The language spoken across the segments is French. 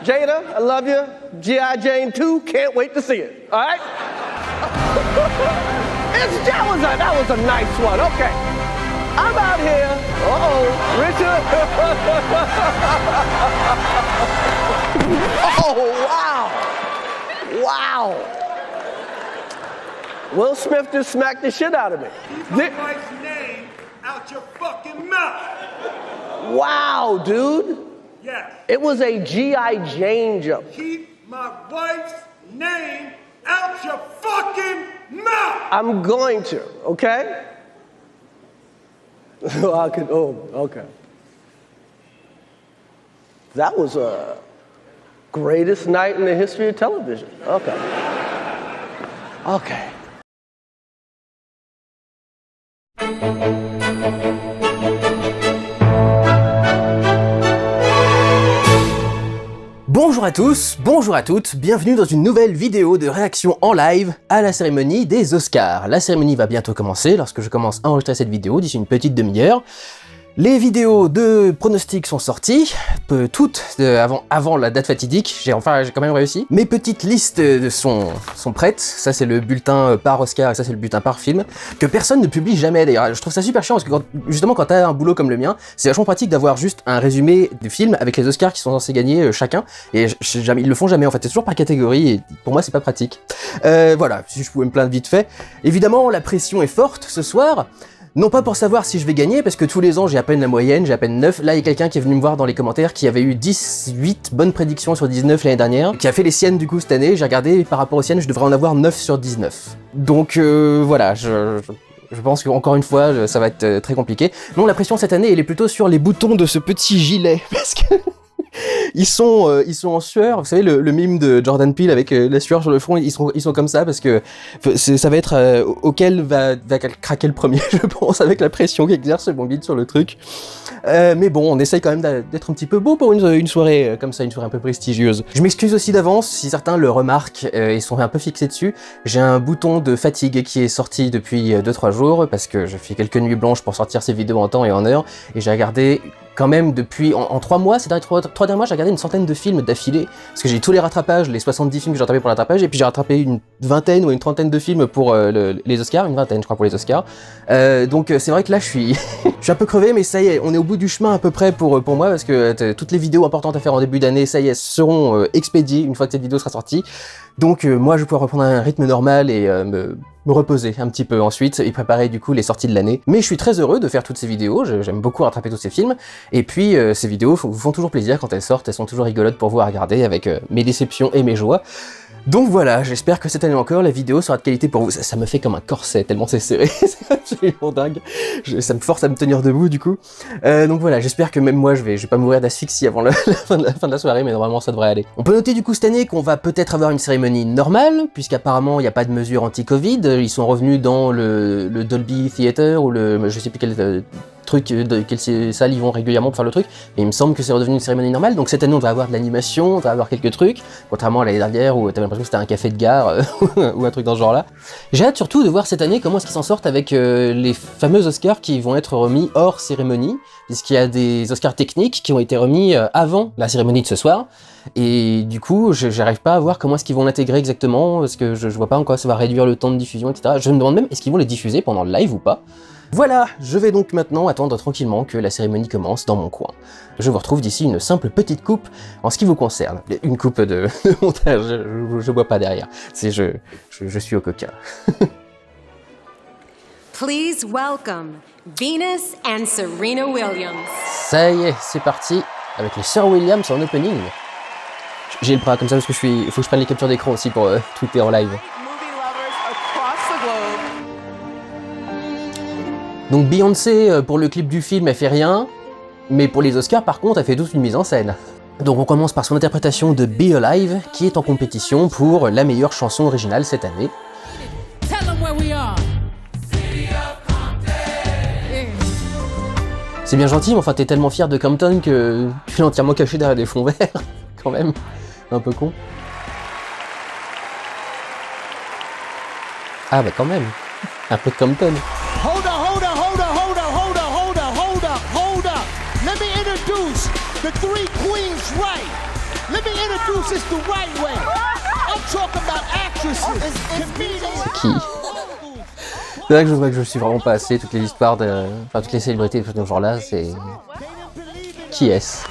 Jada, I love you. G.I. Jane 2, can't wait to see it. All right? That was a nice one. Okay. I'm out here. Richard. Oh, wow. Will Smith just smacked the shit out of me. Keep my wife's name out your fucking mouth. Wow, dude. Yes. It was a G.I. Jane joke. Keep my wife's name out your fucking mouth. I'm going to, okay? Okay. That was a greatest night in the history of television. Okay. Bonjour à tous, bonjour à toutes, bienvenue dans une nouvelle vidéo de réaction en live à la cérémonie des Oscars. La cérémonie va bientôt commencer lorsque je commence à enregistrer cette vidéo d'ici une petite demi-heure. Les vidéos de pronostics sont sorties, toutes avant la date fatidique, j'ai quand même réussi. Mes petites listes sont prêtes, ça c'est le bulletin par Oscar et ça c'est le bulletin par film, que personne ne publie jamais d'ailleurs. Je trouve ça super chiant parce que justement quand t'as un boulot comme le mien, c'est vachement pratique d'avoir juste un résumé du film avec les Oscars qui sont censés gagner chacun, et ils le font jamais en fait, c'est toujours par catégorie et pour moi c'est pas pratique. Voilà, si je pouvais me plaindre vite fait. Évidemment la pression est forte ce soir. Non pas pour savoir si je vais gagner, parce que tous les ans j'ai à peine la moyenne, j'ai à peine 9. Là il y a quelqu'un qui est venu me voir dans les commentaires qui avait eu 18 bonnes prédictions sur 19 l'année dernière, qui a fait les siennes du coup cette année. J'ai regardé, et par rapport aux siennes je devrais en avoir 9 sur 19. Donc voilà, je pense qu'encore une fois ça va être très compliqué. Non, la pression cette année elle est plutôt sur les boutons de ce petit gilet, parce que... Ils sont en sueur, vous savez le mime de Jordan Peele avec la sueur sur le front, ils sont comme ça parce que ça va être auquel va craquer le premier, je pense, avec la pression qu'exerce mon guide sur le truc. Mais bon, on essaye quand même d'être un petit peu beau pour une soirée comme ça, une soirée un peu prestigieuse. Je m'excuse aussi d'avance si certains le remarquent, ils sont un peu fixés dessus. J'ai un bouton de fatigue qui est sorti depuis 2-3 jours parce que je fais quelques nuits blanches pour sortir ces vidéos en temps et en heure, et j'ai regardé quand même depuis, en 3 mois, ces trois derniers mois, j'ai regardé une centaine de films d'affilée, parce que j'ai tous les rattrapages, les 70 films que j'ai rattrapés pour le rattrapage, et puis j'ai rattrapé une vingtaine ou une trentaine de films pour les Oscars, une vingtaine je crois pour les Oscars. Donc c'est vrai que là je suis un peu crevé, mais ça y est, on est au bout du chemin à peu près pour moi, parce que toutes les vidéos importantes à faire en début d'année, ça y est, seront expédiées une fois que cette vidéo sera sortie. Donc moi je vais pouvoir reprendre un rythme normal et me reposer un petit peu ensuite et préparer du coup les sorties de l'année. Mais je suis très heureux de faire toutes ces vidéos, j'aime beaucoup rattraper tous ces films, et puis ces vidéos vous font toujours plaisir quand elles sortent, elles sont toujours rigolotes pour vous à regarder avec mes déceptions et mes joies. Donc voilà, j'espère que cette année encore, la vidéo sera de qualité pour vous. Ça me fait comme un corset, tellement c'est serré, c'est absolument dingue. Ça me force à me tenir debout du coup. Donc voilà, j'espère que même moi je vais pas mourir d'asphyxie avant la fin de la soirée, mais normalement ça devrait aller. On peut noter du coup cette année qu'on va peut-être avoir une cérémonie normale, puisqu'apparemment il n'y a pas de mesures anti-Covid. Ils sont revenus dans le Dolby Theater, ou je sais plus quel... quelle salle ils vont régulièrement pour faire le truc, et il me semble que c'est redevenu une cérémonie normale. Donc cette année on va avoir de l'animation, on va avoir quelques trucs, contrairement à l'année dernière où t'avais l'impression que c'était un café de gare ou un truc dans ce genre là. J'ai hâte surtout de voir cette année comment est-ce qu'ils s'en sortent avec les fameux Oscars qui vont être remis hors cérémonie, puisqu'il y a des Oscars techniques qui ont été remis avant la cérémonie de ce soir, et du coup j'arrive pas à voir comment est-ce qu'ils vont l'intégrer exactement, parce que je vois pas en quoi ça va réduire le temps de diffusion, etc. Je me demande même est-ce qu'ils vont les diffuser pendant le live ou pas. Voilà, je vais donc maintenant attendre tranquillement que la cérémonie commence dans mon coin. Je vous retrouve d'ici une simple petite coupe en ce qui vous concerne. Une coupe de montage, je bois pas derrière. Je suis au coca. Please welcome Venus and Serena Williams. Ça y est, c'est parti avec les Sœurs Williams en opening. J'ai le bras comme ça parce que il faut que je prenne les captures d'écran aussi pour tweeter en live. Donc Beyoncé, pour le clip du film, elle fait rien, mais pour les Oscars, par contre, elle fait toute une mise en scène. Donc on commence par son interprétation de Be Alive, qui est en compétition pour la meilleure chanson originale cette année. C'est bien gentil, mais enfin t'es tellement fier de Compton que tu l'as entièrement caché derrière des fonds verts, quand même, un peu con. Ah bah quand même, un peu de Compton. Let me introduce the three queens, right? Let me introduce this the right way. I'm talking about actresses, comedians. C'est qui? C'est vrai que je vois que je suis vraiment pas assez toutes les histoires de... Enfin, toutes les célébrités de ce genre-là, c'est... Qui est-ce?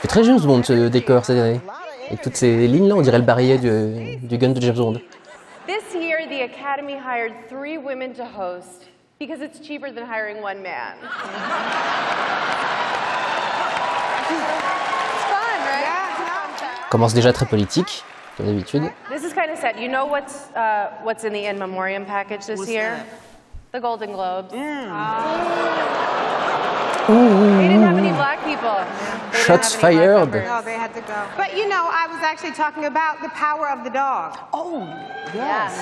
C'est très James Bond ce décor, c'est... Avec toutes ces lignes-là, on dirait le barillet du gun de James Bond. This year, the Academy hired 3 women to host because it's cheaper than hiring one man. It's fun, right? Commence déjà très politique, comme d'habitude. This is kind of sad. You know what's in the in memoriam package this year? The Golden Globes. They didn't have any black people. They didn't Shots have any black fired. members. No, they had to go. But you know, I was actually talking about the power of the dog. Oh, yes.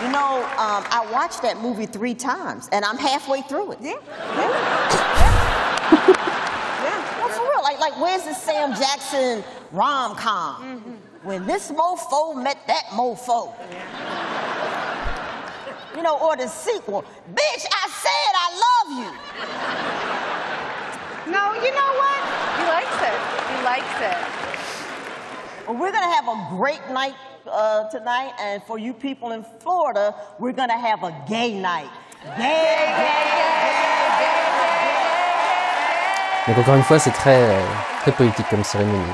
You know, I watched that movie 3 times, and I'm halfway through it. Yeah. No, for real. Like, where's the Sam Jackson rom-com? When this mofo met that mofo. You know, or the sequel. Bitch, I said I love you. No, you know what? He likes it. He likes it. Well, we're going to have a great night tonight, and for you people in Florida, we're going to have a gay night. Donc encore une fois, c'est très, très politique comme cérémonie.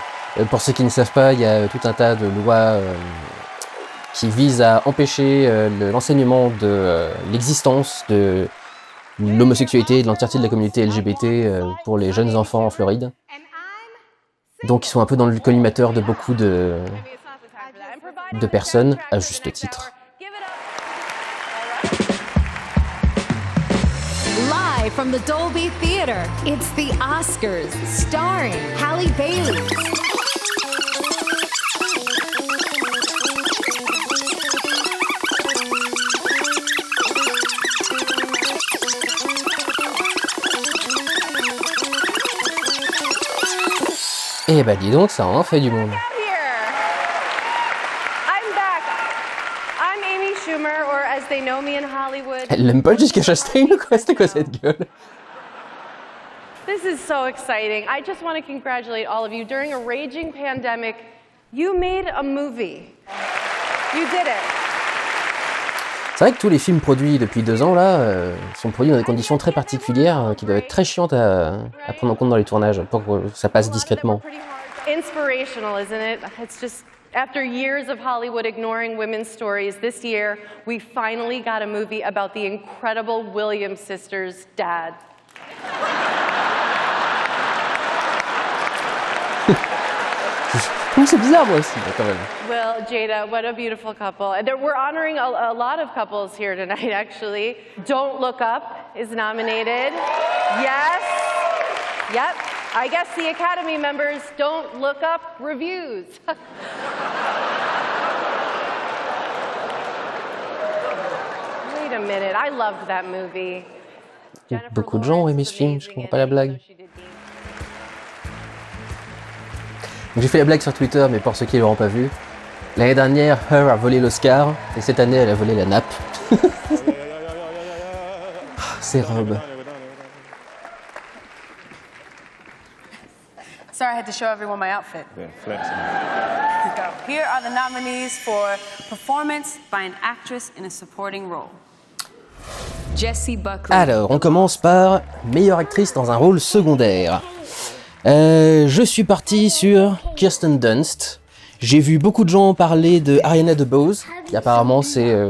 Pour ceux qui ne savent pas, il y a tout un tas de lois qui visent à empêcher l'enseignement de l'existence de l'homosexualité et de l'entièreté de la communauté LGBT pour les jeunes enfants en Floride. Donc ils sont un peu dans le collimateur de beaucoup de personnes, à juste titre. Live from the Dolby Theater, it's the Oscars, starring Halle Bailey. Eh bah dis donc, ça en fait du monde. I'm back. I'm Amy Schumer, or as they know me in Hollywood. Elle l'aime pas Jessica Chastain ou quoi? C'était quoi cette gueule? This is so exciting. I just want to congratulate all of you. During a raging pandemic, you made a movie. You did it. C'est vrai que tous les films produits depuis 2 ans là sont produits dans des conditions très particulières qui doivent être très chiantes à prendre en compte dans les tournages pour que ça passe discrètement. Inspirational, isn't it? It's just after years of Hollywood ignoring women's stories, this year we finally got a movie about the incredible Williams sisters' dad. C'est bizarre moi aussi quand même. Well, Jada, what a beautiful couple. And we're honoring a lot of couples here tonight, actually. Don't Look Up is nominated. Yes. Yep. I guess the Academy members don't look up reviews. Wait a minute. I loved that movie. Beaucoup de gens ont aimé ce film, je comprends pas la blague. J'ai fait la blague sur Twitter, mais pour ceux qui ne l'auront pas vu, l'année dernière, Her a volé l'Oscar, et cette année, elle a volé la nappe. Ces robes. Sorry, I had to show everyone my outfit. Yeah, flexing. Here are the nominees for Performance by an Actress in a Supporting Role. Jessie Buckley. Alors, on commence par meilleure actrice dans un rôle secondaire. Je suis parti sur Kirsten Dunst. J'ai vu beaucoup de gens parler de Ariana DeBose. Et apparemment, c'est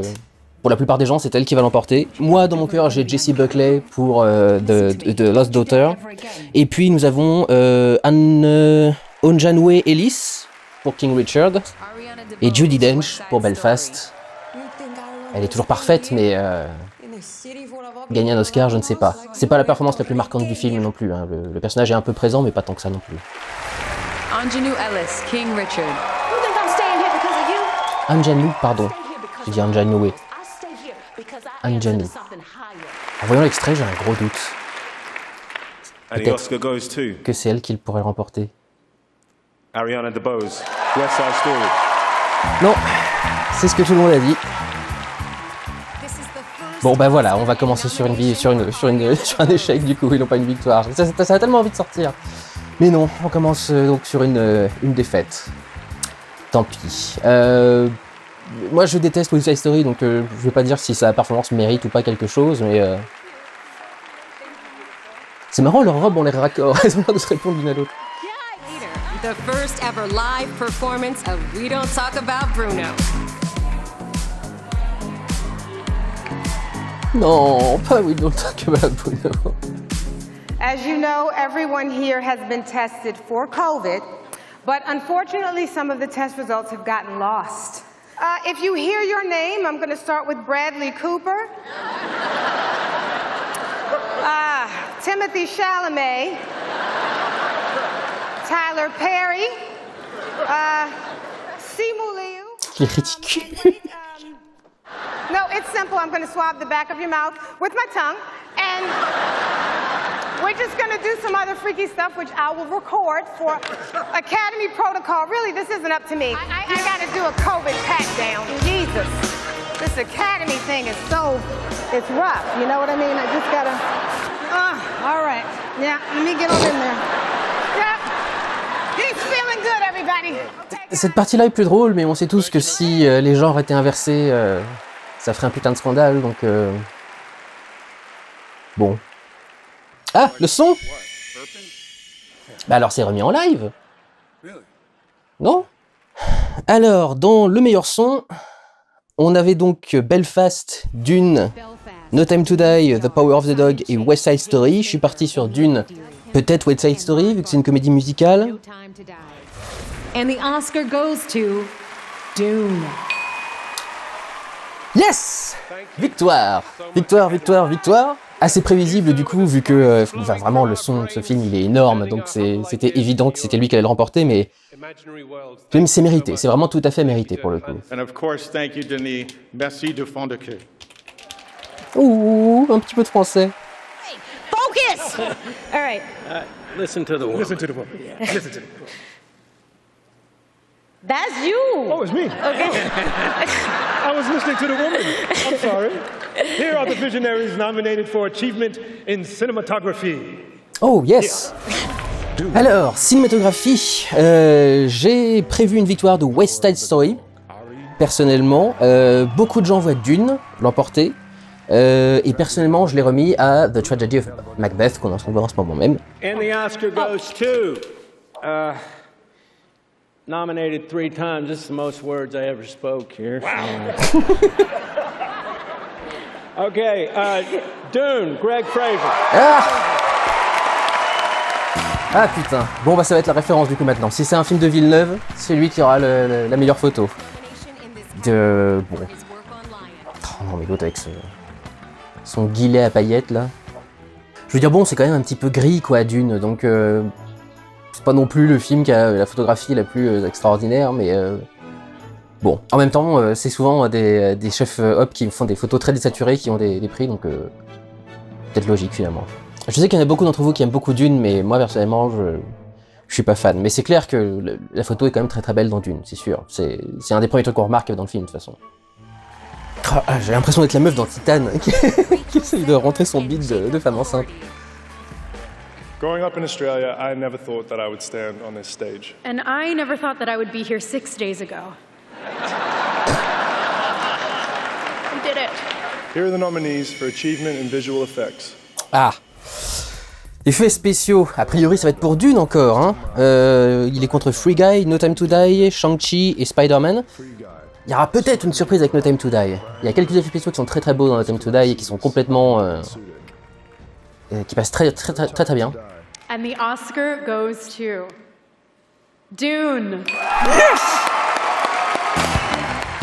pour la plupart des gens, c'est elle qui va l'emporter. Moi, dans mon cœur, j'ai Jessie Buckley pour The Lost Daughter. Et puis, nous avons Onjanwe Ellis pour King Richard. Et Judi Dench pour Belfast. Elle est toujours parfaite, mais gagner un Oscar, je ne sais pas. C'est pas la performance la plus marquante du film non plus. Hein. Le personnage est un peu présent, mais pas tant que ça non plus. Anjanou Ellis, King Richard. Anjanou, pardon. J'ai dit Anjanoué. Anjanou. En voyant l'extrait, j'ai un gros doute. And the Oscar goes to Que c'est elle qui pourrait le remporter. Ariana DeBose, West Side Story. Non, c'est ce que tout le monde a dit. Bon bah voilà, on va commencer sur un échec du coup, ils n'ont pas une victoire. Ça a tellement envie de sortir. Mais non, on commence donc sur une défaite. Tant pis. Moi je déteste West Side Story, donc je vais pas dire si sa performance mérite ou pas quelque chose, mais... C'est marrant, leurs robes ont l'air raccord, elles ont l'air de se répondre l'une à l'autre. The first ever live performance of We Don't Talk About Bruno. Non, pas We Don't Talk About Bruno. As you know, everyone here has been tested for COVID, but unfortunately, some of the test results have gotten lost. If you hear your name, I'm going to start with Bradley Cooper, Timothy Chalamet, Tyler Perry, Simu Liu. Il est ridicule. No, it's simple. I'm going to swab the back of your mouth with my tongue, and we're just going to do some other freaky stuff, which I will record for Academy protocol. Really, this isn't up to me. I got to do a COVID pat down. Jesus. This Academy thing is it's rough. You know what I mean? I just got to... all right. Yeah, let me get on in there. Yeah. He's feeling good, everybody. Cette partie-là est plus drôle, mais on sait tous que si les genres étaient inversés, ça ferait un putain de scandale, donc... Bon. Ah, le son? Bah alors c'est remis en live. Non? Alors, dans le meilleur son, on avait donc Belfast, Dune, No Time to Die, The Power of the Dog et West Side Story. Je suis parti sur Dune, peut-être West Side Story, vu que c'est une comédie musicale. And the Oscar goes to Dune. Yes! Victoire! Victoire, victoire, victoire! Assez prévisible du coup, vu que vraiment le son de ce film il est énorme, donc c'était évident que c'était lui qui allait le remporter, mais même c'est mérité, c'est vraiment tout à fait mérité pour le coup. And of course, thank you, Denis. Merci de fond de cœur. Ouh, un petit peu de français. Focus! All right. Listen to the woman. Listen to the woman. Listen to the woman. That's you. Oh, it's me. Okay. I was listening to the woman. I'm sorry. Here are the visionaries nominated for achievement in cinematography. Oh, yes! Alors, cinématographie, j'ai prévu une victoire de West Side Story, personnellement. Beaucoup de gens voient Dune l'emporter, et personnellement, je l'ai remis à The Tragedy of Macbeth, qu'on est en train de voir en ce moment même. And the Oscar goes to... nominated 3 times. This is the most words I ever spoke here. Wow. Okay, Dune, Greg Fraser. Ah putain. Bon bah ça va être la référence du coup maintenant. Si c'est un film de Villeneuve, c'est lui qui aura la meilleure photo. Bon. Oh non mais l'autre avec son gilet à paillettes là. Je veux dire bon c'est quand même un petit peu gris quoi Dune, donc c'est pas non plus le film qui a la photographie la plus extraordinaire, mais bon. En même temps, c'est souvent des chefs op qui font des photos très désaturées qui ont des prix, donc peut-être logique finalement. Je sais qu'il y en a beaucoup d'entre vous qui aiment beaucoup Dune, mais moi personnellement, je suis pas fan. Mais c'est clair que la photo est quand même très très belle dans Dune, c'est sûr. C'est un des premiers trucs qu'on remarque dans le film de toute façon. Oh, j'ai l'impression d'être la meuf dans Titan qui essaye de rentrer son bide de femme enceinte. Growing up in Australia, I never thought that I would stand on this stage. And I never thought that I would be here 6 days ago. We did it. Here are the nominees for achievement in visual effects. Ah. Effets spéciaux, a priori ça va être pour Dune encore, hein. Il est contre Free Guy, No Time to Die, Shang-Chi et Spider-Man. Il y aura peut-être une surprise avec No Time to Die. Il y a quelques effets spéciaux qui sont très très beaux dans No Time to Die et qui sont complètement... qui passent très bien. And the Oscar goes to Dune.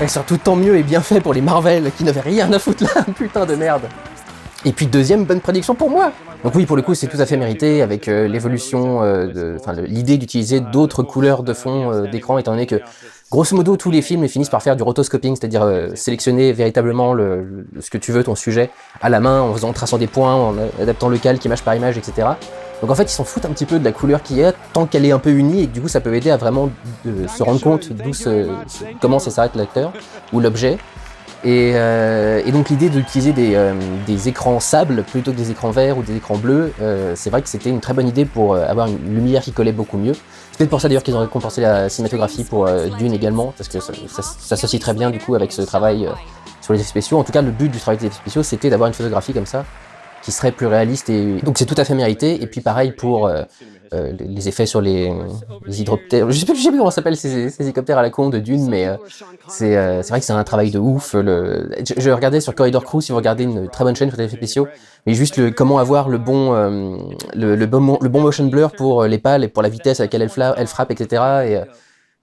Et surtout tant mieux et bien fait pour les Marvel qui n'avaient rien à foutre là, putain de merde. Et puis deuxième bonne prédiction pour moi. Donc oui, pour le coup, c'est tout à fait mérité avec l'évolution, l'idée d'utiliser d'autres couleurs de fond d'écran, étant donné que, grosso modo, tous les films finissent par faire du rotoscoping, c'est-à-dire sélectionner véritablement ce que tu veux, ton sujet, à la main, en traçant des points, en adaptant le calque, image par image, etc. Donc en fait, ils s'en foutent un petit peu de la couleur qu'il y a, tant qu'elle est un peu unie, et que du coup, ça peut aider à vraiment se rendre compte d'où commence et s'arrête l'acteur, ou l'objet. Et donc l'idée d'utiliser des écrans sable plutôt que des écrans verts ou des écrans bleus, c'est vrai que c'était une très bonne idée pour avoir une lumière qui collait beaucoup mieux. C'est peut-être pour ça d'ailleurs qu'ils ont récompensé la cinématographie pour Dune également, parce que ça s'associe très bien du coup avec ce travail sur les effets spéciaux. En tout cas, le but du travail des effets spéciaux, c'était d'avoir une photographie comme ça, qui serait plus réaliste, et donc c'est tout à fait mérité. Et puis pareil pour les effets sur les hydroptères, je sais plus comment ça s'appelle ces hélicoptères à la con de Dune, mais c'est vrai que c'est un travail de ouf. Je regardais sur Corridor Crew, si vous regardez une très bonne chaîne sur les effets spéciaux, mais juste comment avoir le bon motion blur pour les pales et pour la vitesse à laquelle elle frappe, etc. Et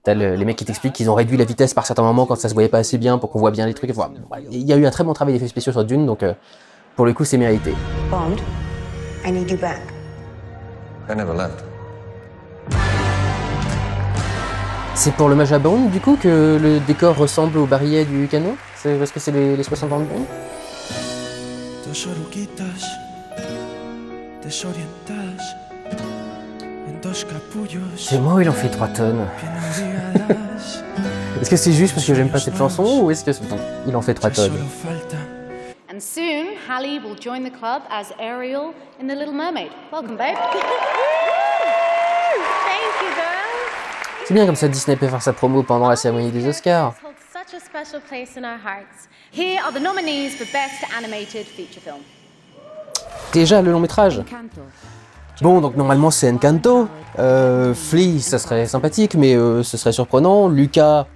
t'as les mecs qui t'expliquent qu'ils ont réduit la vitesse par certains moments quand ça se voyait pas assez bien pour qu'on voit bien les trucs. Enfin, il y a eu un très bon travail d'effets spéciaux sur Dune, donc pour le coup c'est mérité. Bond, I need you back. I never left. C'est pour l'hommage à Bond, du coup, que le décor ressemble au barillet du canon? C'est parce que c'est les 60 ans de Bond? C'est moi où il en fait 3 tonnes. Est-ce que c'est juste parce que j'aime pas cette chanson, ou est-ce que il en fait 3 tonnes? And soon, Hallie will join the club as Ariel in The Little Mermaid. Welcome, babe. Thank you, girl. C'est bien comme ça, Disney peut faire sa promo pendant la cérémonie des Oscars. Holds such a special place in our hearts. Here are the nominees for Best Animated Feature Film. Déjà le long métrage. Bon, donc normalement c'est Encanto. Flea, ça serait sympathique, mais ce serait surprenant. Luca,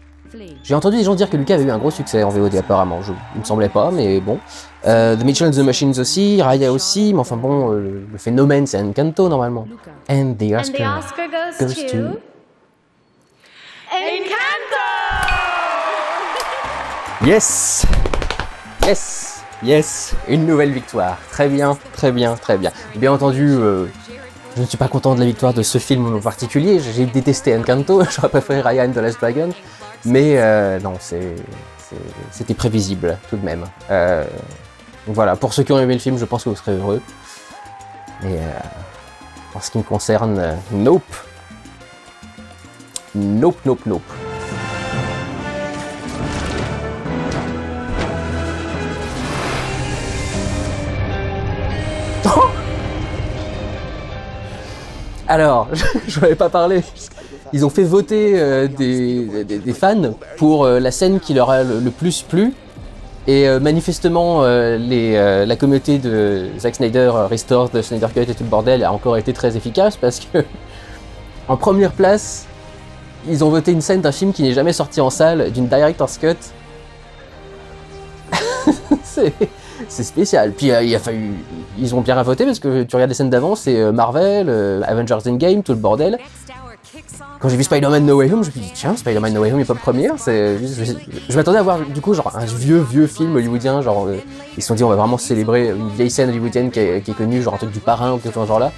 j'ai entendu des gens dire que Luca avait eu un gros succès en VOD apparemment. Il me semblait pas, mais bon. The Mitchell and the Machines aussi, Raya aussi, mais enfin bon, le phénomène c'est Encanto normalement. And the Oscar goes to... Encanto! Yes! Yes! Yes! Une nouvelle victoire. Très bien, très bien, très bien. Bien entendu, je ne suis pas content de la victoire de ce film en particulier. J'ai détesté Encanto, j'aurais préféré Raya and the Last Dragon. Mais non, c'était prévisible tout de même. Voilà, pour ceux qui ont aimé le film, je pense que vous serez heureux. Mais en ce qui me concerne, nope. Nope, nope, nope. Alors, je n'avais pas parlé. Ils ont fait voter des fans pour la scène qui leur a le plus plu. Et manifestement, la communauté de Zack Snyder, Restore, de Snyder Cut et tout le bordel a encore été très efficace parce que, en première place, ils ont voté une scène d'un film qui n'est jamais sorti en salle, d'une Director's Cut. C'est spécial. Puis ils ont bien voté parce que tu regardes les scènes d'avant, c'est Marvel, Avengers Endgame, tout le bordel. Quand j'ai vu Spider-Man No Way Home, je me suis dit tiens, Spider-Man No Way Home est pas première. Je m'attendais à voir du coup genre un vieux film hollywoodien, genre ils se sont dit on va vraiment célébrer une vieille scène hollywoodienne qui est connue, genre un truc du Parrain ou quelque chose genre là.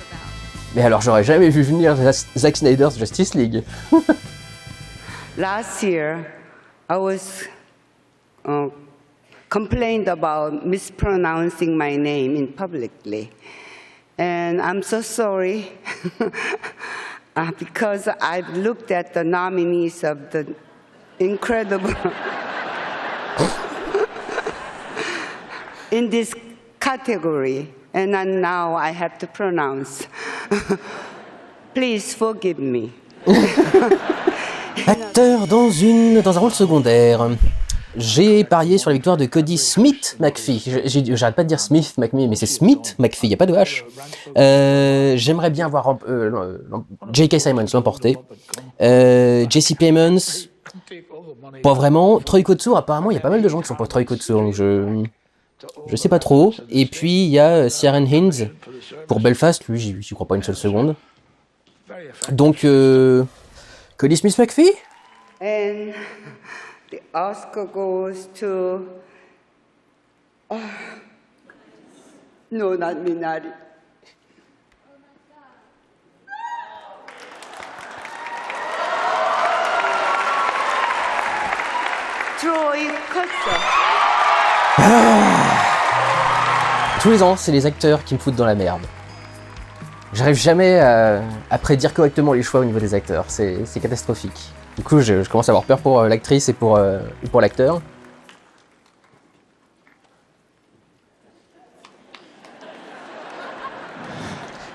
Mais alors j'aurais jamais vu venir Zack Snyder's Justice League. Last year, I was complained about mispronouncing my name in publicly. And I'm so sorry because I've looked at the nominees of the incredible in this category, and now I have to pronounce. Please forgive me. Acteur dans un rôle secondaire. J'ai parié sur la victoire de Cody Smith McPhee. J'arrête pas de dire Smith McPhee, mais c'est Smith McPhee, y a pas de H. J'aimerais bien voir J.K. Simmons l'emporter. Jesse Plemons, pas vraiment. Troy Kotsur, apparemment, il y a pas mal de gens qui sont pour Troy Kotsur, donc je sais pas trop. Et puis il y a Ciaran Hinds pour Belfast, lui j'y crois pas une seule seconde. Donc Cody Smith McPhee. And the Oscar goes to... no, not Minari. Troy Kotsur. Tous les ans, c'est les acteurs qui me foutent dans la merde. J'arrive jamais à prédire correctement les choix au niveau des acteurs, c'est catastrophique. Du coup, je commence à avoir peur pour l'actrice et pour l'acteur.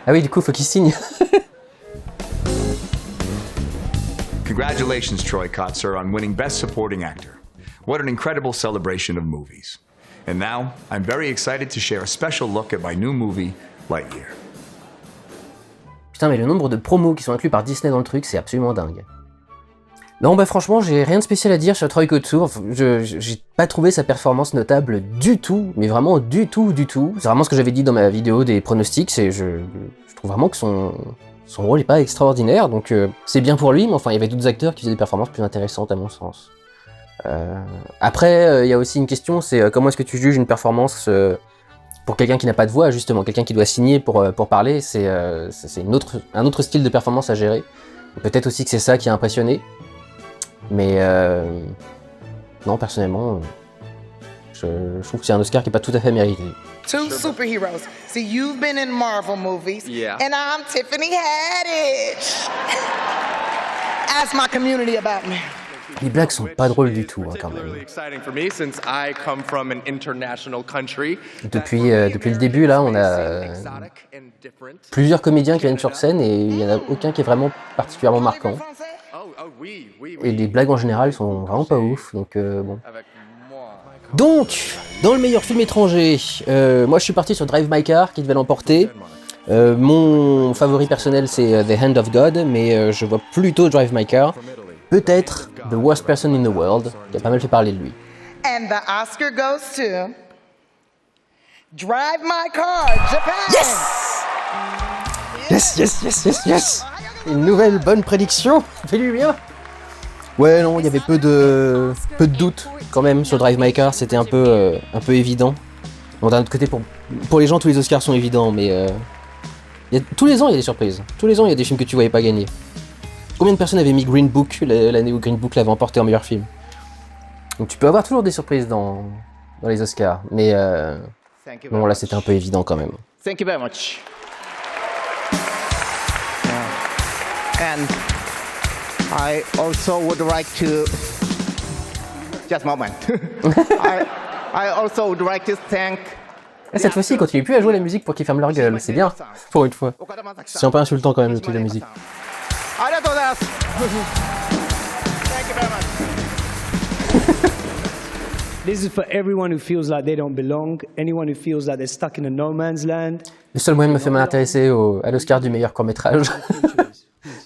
Ah oui, du coup, faut qu'il signe. Congratulations, Troy Kotsur, on winning Best Supporting Actor. What an incredible celebration of movies. And now, I'm very excited to share a special look at my new movie, Lightyear. Putain, mais le nombre de promos qui sont inclus par Disney dans le truc, c'est absolument dingue. Non, bah franchement, j'ai rien de spécial à dire sur Troy Kotsur. J'ai pas trouvé sa performance notable du tout, mais vraiment du tout. C'est vraiment ce que j'avais dit dans ma vidéo des pronostics, et je trouve vraiment que son rôle est pas extraordinaire, donc c'est bien pour lui, mais enfin, il y avait d'autres acteurs qui faisaient des performances plus intéressantes à mon sens. Après, il y a aussi une question, c'est comment est-ce que tu juges une performance pour quelqu'un qui n'a pas de voix, justement, quelqu'un qui doit signer pour parler, c'est un autre style de performance à gérer. Peut-être aussi que c'est ça qui a impressionné, mais non, personnellement, je trouve que c'est un Oscar qui n'est pas tout à fait mérité. Two superheroes. See, you've been in Marvel movies, Yeah. and I'm Tiffany Haddish. Ask my community about me. Les blagues sont pas drôles du tout, hein, quand même. Particularly exciting for me since I come from an international country. Depuis le début, là, on a plusieurs comédiens qui viennent sur scène et il n'y en a aucun qui est vraiment particulièrement marquant. Et les blagues en général sont vraiment pas ouf, donc bon. Donc, dans le meilleur film étranger, moi je suis parti sur Drive My Car qui devait l'emporter. Mon favori personnel c'est The Hand of God, mais je vois plutôt Drive My Car. Peut-être The Worst Person in the World, qui a pas mal fait parler de lui. And the Oscar goes to Drive My Car, Japan. Yes. Une nouvelle bonne prédiction, fais-lui bien. Ouais, non, il y avait peu de doutes quand même sur Drive My Car, c'était un peu évident. Bon, d'un autre côté, pour les gens, tous les Oscars sont évidents, mais tous les ans, il y a des surprises. Tous les ans, il y a des films que tu voyais pas gagner. Combien de personnes avaient mis Green Book l'année où Green Book l'avait emporté en meilleur film? Donc tu peux avoir toujours des surprises dans les Oscars, mais bon, là, c'était un peu évident quand même. Thank you very much. And I also would like to just a moment. I also would like to thank. Cette fois-ci, ils continuent plus à jouer la musique pour qu'ils ferment leur gueule, c'est bien, pour une fois. C'est un peu insultant quand même de toute la musique. This is for everyone who feels like they don't belong, anyone who feels like they're stuck in a no man's land. Le seul moyen de me faire m'intéresser à l'Oscar du meilleur court-métrage.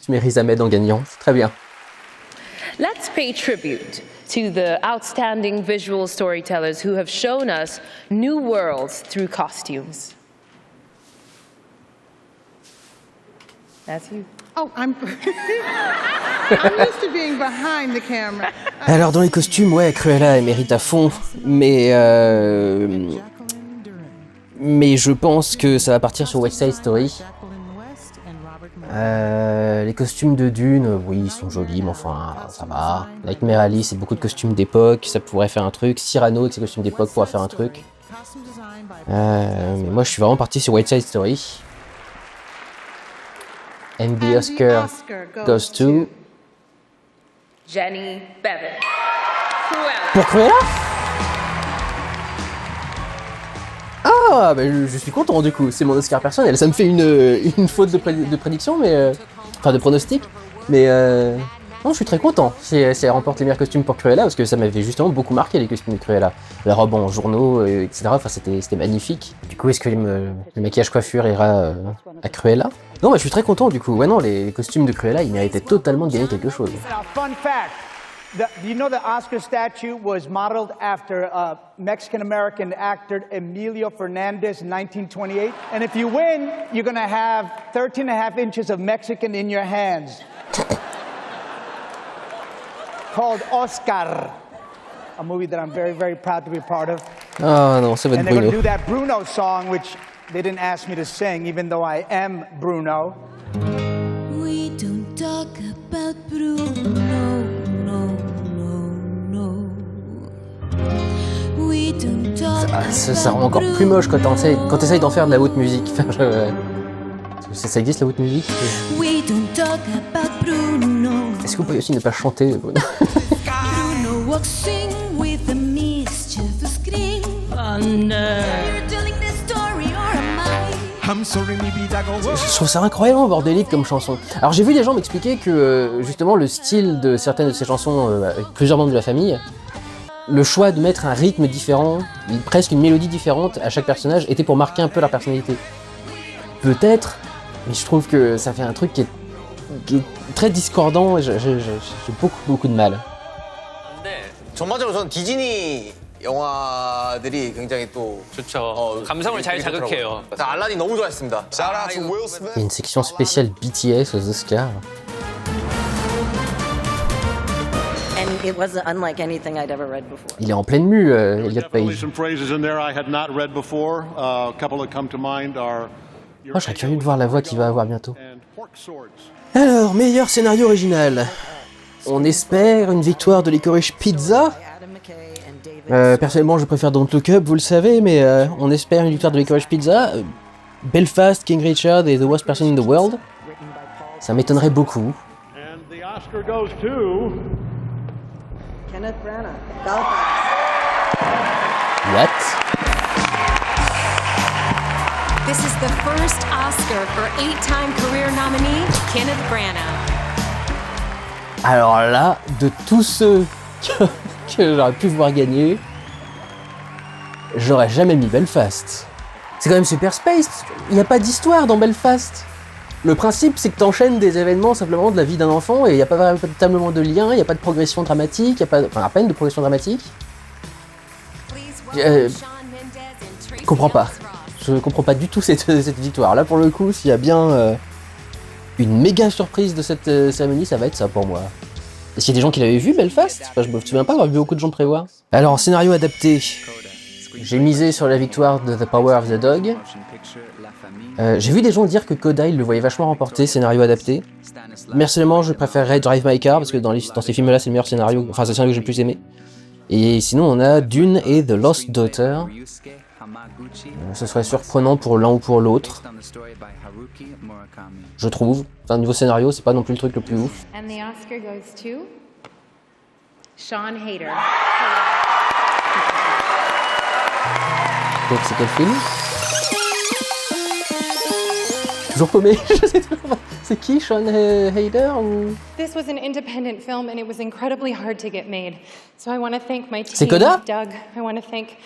Tu mets Riz Ahmed en gagnant, très bien. Let's pay tribute to the outstanding visual storytellers who have shown us new worlds through costumes. That's you. Oh, I'm used to being behind the camera. Alors dans les costumes, ouais, Cruella elle mérite à fond, mais je pense que ça va partir sur West Side Story. Les costumes de Dune, oui, ils sont jolis, mais enfin, ça va. Nightmare Alley, c'est beaucoup de costumes d'époque, ça pourrait faire un truc. Cyrano avec ses costumes d'époque pourrait faire un truc. Mais moi, je suis vraiment parti sur West Side Story. And the Oscar goes to... Jenny Bevan. Cruella. Pour Cruella? Ah, bah je suis content du coup, c'est mon Oscar personnel. Ça me fait une faute de prédiction, mais enfin de pronostic, mais non, je suis très content si elle remporte les meilleurs costumes pour Cruella, parce que ça m'avait justement beaucoup marqué les costumes de Cruella. La robe en journaux, etc. Enfin, c'était magnifique. Du coup, est-ce que le maquillage coiffure ira à Cruella? Non, bah, je suis très content du coup. Ouais, non, les costumes de Cruella, ils méritaient totalement de gagner quelque chose. Fun fact. You know the Oscar statue was modeled after Mexican-American actor Emilio Fernandez in 1928. And if you win, you're going to have 13.5 inches of Mexican in your hands. Called Oscar. A movie that I'm very, very proud to be a part of. Ah non, ça va être And they're going Bruno. to do that Bruno song, which they didn't ask me to sing, even though I am Bruno. We don't talk about Bruno, no, no, no. We don't talk Ça rend encore plus moche quand t'essayes d'en faire de la haute musique. Enfin, ça existe la haute musique? We don't talk about Bruno. Est-ce que vous pouvez aussi ne pas chanter? Bruno walking with a mischievous grin. You're telling this story or am I? Je trouve ça incroyablement bordélique comme chanson. Alors j'ai vu des gens m'expliquer que justement le style de certaines de ces chansons avec plusieurs membres de la famille, le choix de mettre un rythme différent, presque une mélodie différente à chaque personnage était pour marquer un peu leur personnalité. Peut-être, mais je trouve que ça fait un truc qui est très discordant et j'ai beaucoup de mal. 전반적으로 저는 디즈니 영화들이 굉장히 또 좋죠. 감성을 잘 자극해요. 알라딘 너무 좋아했습니다. Shout out to Will Smith. Il y a une section spéciale BTS aux Oscars. And it wasn't unlike anything I'd ever read before. Il est en pleine mue, Elliot Page. Some phrases in there I had not read before. A couple that come to mind are. Oh, je serais curieux de voir la voix qu'il va avoir bientôt. Alors, meilleur scénario original. On espère une victoire de Licorice Pizza. Personnellement, je préfère Don't Look Up, vous le savez, mais on espère une victoire de Licorice Pizza. Belfast, King Richard et The Worst Person in the World. Ça m'étonnerait beaucoup. And the Oscar goes to Kenneth Branagh. What? This is the first Oscar for 8-time career nominee Kenneth Branagh. Alors là, de tous ceux que j'aurais pu voir gagner, j'aurais jamais mis Belfast. C'est quand même Super Space, parce qu'il n'y a pas d'histoire dans Belfast. Le principe, c'est que t'enchaînes des événements simplement de la vie d'un enfant et il n'y a pas véritablement de lien, il n'y a pas de progression dramatique, il n'y a pas, enfin à peine de progression dramatique. Je comprends pas. Je comprends pas du tout cette victoire. Là, pour le coup, s'il y a bien une méga surprise de cette cérémonie, ça va être ça pour moi. Est-ce qu'il y a des gens qui l'avaient vu, Belfast? Enfin, je me souviens pas avoir vu beaucoup de gens prévoir. Alors, scénario adapté. J'ai misé sur la victoire de The Power of the Dog. J'ai vu des gens dire que Coda, il le voyait vachement remporter, scénario adapté. Personnellement, je préférerais Drive My Car, parce que dans ces films-là, c'est le meilleur scénario, enfin, c'est le scénario que j'ai le plus aimé. Et sinon, on a Dune et The Lost Daughter. Ce serait surprenant pour l'un ou pour l'autre. Je trouve. Enfin, niveau scénario, c'est pas non plus le truc le plus ouf. And the Oscar goes to Sean Hayter. Donc c'est quel film? Toujours paumé, je sais toujours pas. C'est qui, Sean Hayter ou... This was an independent film and it was incredibly hard to get made. So I want to thank my team, C'est Coda? Doug. I want to thank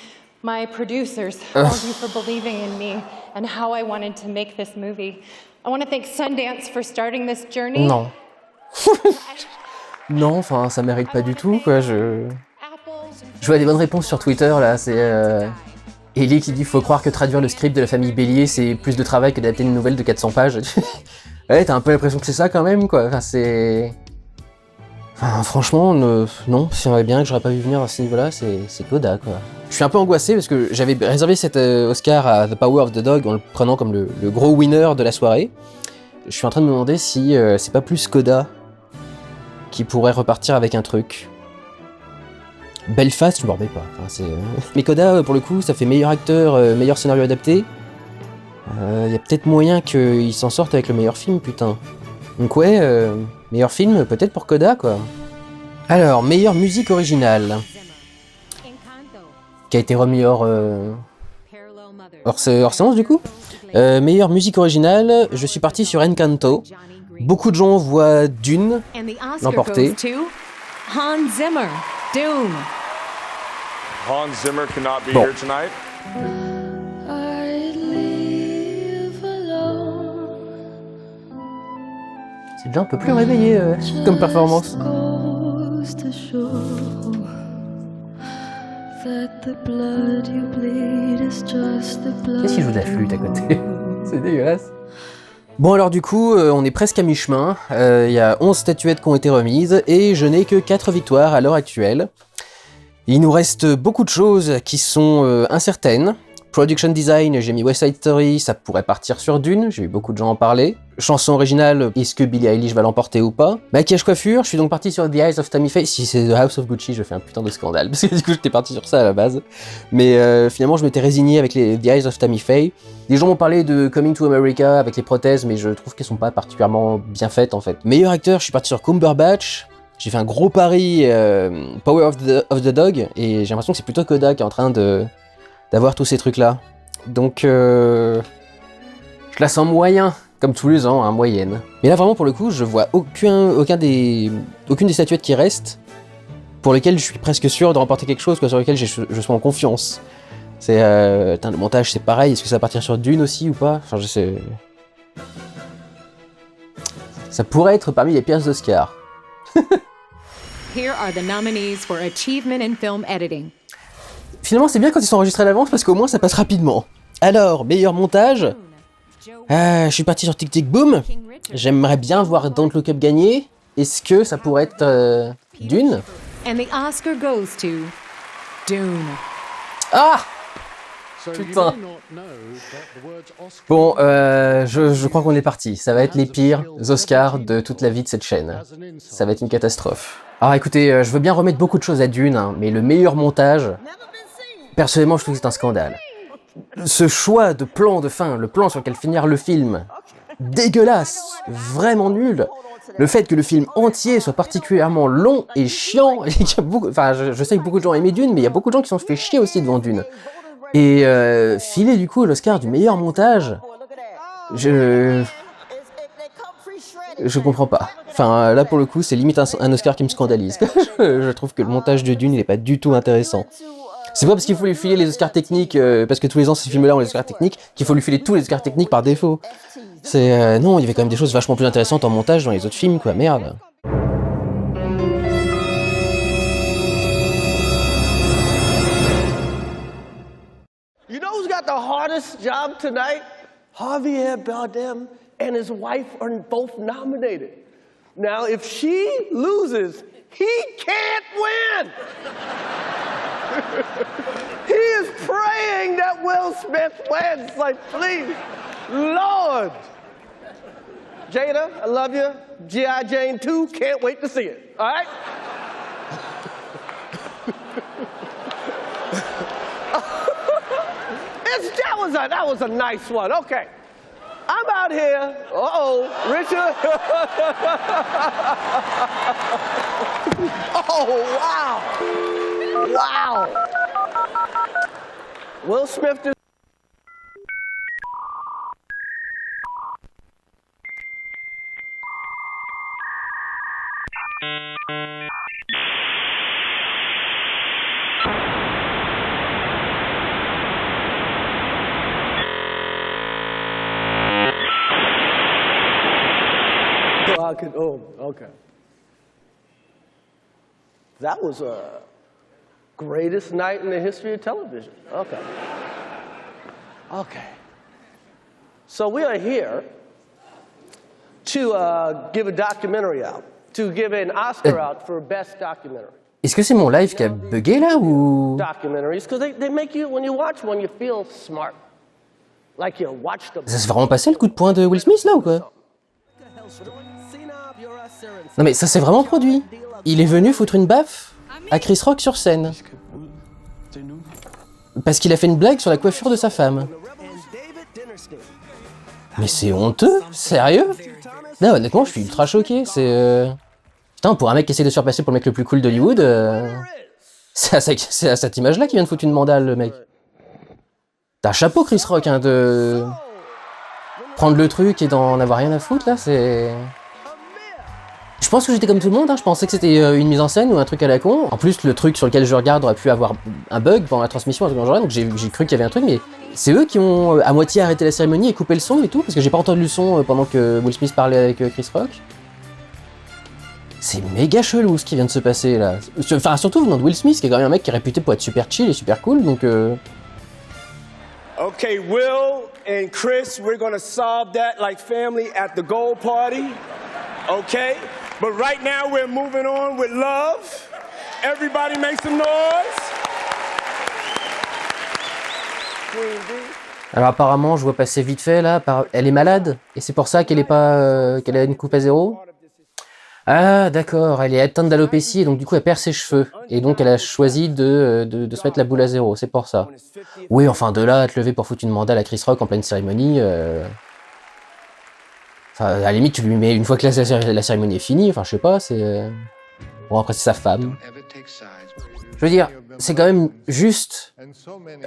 my producers, all of you for believing in me and how I wanted to make this movie. I want to thank Sundance for starting this journey. Non. Non, enfin, ça mérite pas du tout, quoi. Je vois des bonnes réponses sur Twitter, là. C'est Ellie qui dit « Faut croire que traduire le script de la famille Bélier, c'est plus de travail que d'adapter une nouvelle de 400 pages. » Ouais, t'as un peu l'impression que c'est ça, quand même, quoi. Enfin, c'est... Enfin, franchement, non. Si on avait bien que j'aurais pas vu venir à ce niveau-là, c'est Coda, quoi. Je suis un peu angoissé parce que j'avais réservé cet Oscar à The Power of the Dog en le prenant comme le gros winner de la soirée. Je suis en train de me demander si c'est pas plus Coda qui pourrait repartir avec un truc. Belfast, je m'en remets pas. Enfin, mais Coda, pour le coup, ça fait meilleur acteur, meilleur scénario adapté. Y a peut-être moyen qu'il s'en sorte avec le meilleur film, putain. Donc ouais, meilleur film, peut-être pour Coda, quoi. Alors, meilleure musique originale. Qui a été remis hors séance, du coup. Meilleure musique originale, je suis parti sur Encanto. Beaucoup de gens voient Dune l'emporter. Hans Zimmer, Dune. Hans Zimmer cannot be here tonight. C'est déjà un peu plus réveillé comme performance. Qu'est-ce qu'il joue de la flûte à côté? C'est dégueulasse. Bon alors du coup, on est presque à mi-chemin. Il y a 11 statuettes qui ont été remises et je n'ai que 4 victoires à l'heure actuelle. Il nous reste beaucoup de choses qui sont incertaines. Production design, j'ai mis West Side Story, ça pourrait partir sur Dune, j'ai eu beaucoup de gens en parler. Chanson originale, est-ce que Billie Eilish va l'emporter ou pas? Maquillage coiffure, je suis donc parti sur The Eyes of Tammy Faye. Si c'est The House of Gucci, je fais un putain de scandale, parce que du coup j'étais parti sur ça à la base. Mais finalement je m'étais résigné avec les The Eyes of Tammy Faye. Des gens m'ont parlé de Coming to America avec les prothèses, mais je trouve qu'elles sont pas particulièrement bien faites en fait. Meilleur acteur, je suis parti sur Cumberbatch. J'ai fait un gros pari Power of the Dog, et j'ai l'impression que c'est plutôt Coda qui est en train d'avoir tous ces trucs là. Donc Je la sens moyen, comme tous les ans, hein, moyenne. Mais là, vraiment, pour le coup, je vois aucune des statuettes qui restent, pour lesquelles je suis presque sûr de remporter quelque chose, quoi, sur lesquelles je suis en confiance. C'est... le montage, c'est pareil. Est-ce que ça va partir sur Dune aussi ou pas? Enfin, je sais... Ça pourrait être parmi les pires Oscars. Here are the nominees for Achievement in Film Editing. Finalement, c'est bien quand ils sont enregistrés à l'avance, parce qu'au moins, ça passe rapidement. Alors, meilleur montage. Je suis parti sur Tic Tic Boom. J'aimerais bien voir Don't Look Up gagner. Est-ce que ça pourrait être Dune? And the Oscar goes to Dune. Ah! Putain. Bon, je crois qu'on est parti. Ça va être les pires Oscars de toute la vie de cette chaîne. Ça va être une catastrophe. Alors écoutez, je veux bien remettre beaucoup de choses à Dune, hein, mais le meilleur montage, personnellement, je trouve que c'est un scandale. Ce choix de plan de fin, le plan sur lequel finir le film, dégueulasse, vraiment nul. Le fait que le film entier soit particulièrement long et chiant, et qu'il y a beaucoup, enfin, je sais que beaucoup de gens aiment Dune, mais il y a beaucoup de gens qui se sont fait chier aussi devant Dune. Et filer du coup l'Oscar du meilleur montage, je comprends pas. Enfin là pour le coup c'est limite un Oscar qui me scandalise. Je trouve que le montage de Dune il est pas du tout intéressant. C'est pas parce qu'il faut lui filer les Oscars techniques, parce que tous les ans ces films-là ont les Oscars techniques, qu'il faut lui filer tous les Oscars techniques par défaut. C'est non, il y avait quand même des choses vachement plus intéressantes en montage dans les autres films quoi, merde. You know who's got the hardest job tonight? Javier Bardem and his wife are both nominated. Now, if she loses, he can't win. He is praying that Will Smith wins. Like, please, Lord. Jada, I love you. G.I. Jane 2, can't wait to see it. All right? That was a nice one. Okay. I'm out here. Richard. Oh, wow. Wow. Will Smith did. Okay. That was a greatest night in the history of television. Okay. Okay. So we are here to give a documentary out, to give an Oscar out for best documentary. Est-ce que c'est mon live qui a bugué là ou... Documentaries, because they make you, when you watch one, you feel smart. Like you watch them. Ça s'est vraiment passé le coup de poing de Will Smith là ou quoi? Non mais ça s'est vraiment produit. Il est venu foutre une baffe à Chris Rock sur scène. Parce qu'il a fait une blague sur la coiffure de sa femme. Mais c'est honteux, sérieux? Non, honnêtement, je suis ultra choqué, c'est... Putain, pour un mec qui essaie de se faire passer pour le mec le plus cool d'Hollywood, c'est à cette image-là qu'il vient de foutre une mandale, le mec. T'as un chapeau, Chris Rock, hein, de... Prendre le truc et d'en avoir rien à foutre, là, c'est... Je pense que j'étais comme tout le monde, hein. Je pensais que c'était une mise en scène ou un truc à la con. En plus, le truc sur lequel je regarde aurait pu avoir un bug pendant la transmission, donc j'ai cru qu'il y avait un truc, mais c'est eux qui ont à moitié arrêté la cérémonie et coupé le son et tout, parce que j'ai pas entendu le son pendant que Will Smith parlait avec Chris Rock. C'est méga chelou ce qui vient de se passer là. Enfin, surtout venant de Will Smith, qui est quand même un mec qui est réputé pour être super chill et super cool, donc Okay, Will and Chris, we're gonna solve that like family at the gold party. Okay? But right now we're moving on with love. Everybody make some noise. Alors apparemment, je vois passer vite fait là, elle est malade et c'est pour ça qu'elle est pas qu'elle a une coupe à zéro. Ah d'accord, elle est atteinte d'alopécie et donc du coup elle perd ses cheveux et donc elle a choisi de se mettre la boule à zéro, c'est pour ça. Oui, enfin de là à te lever pour foutre une mandale à Chris Rock en pleine cérémonie. Enfin, à la limite, tu lui mets une fois que la cérémonie est finie, enfin, je sais pas, c'est... Bon, après, c'est sa femme. Je veux dire, c'est quand même juste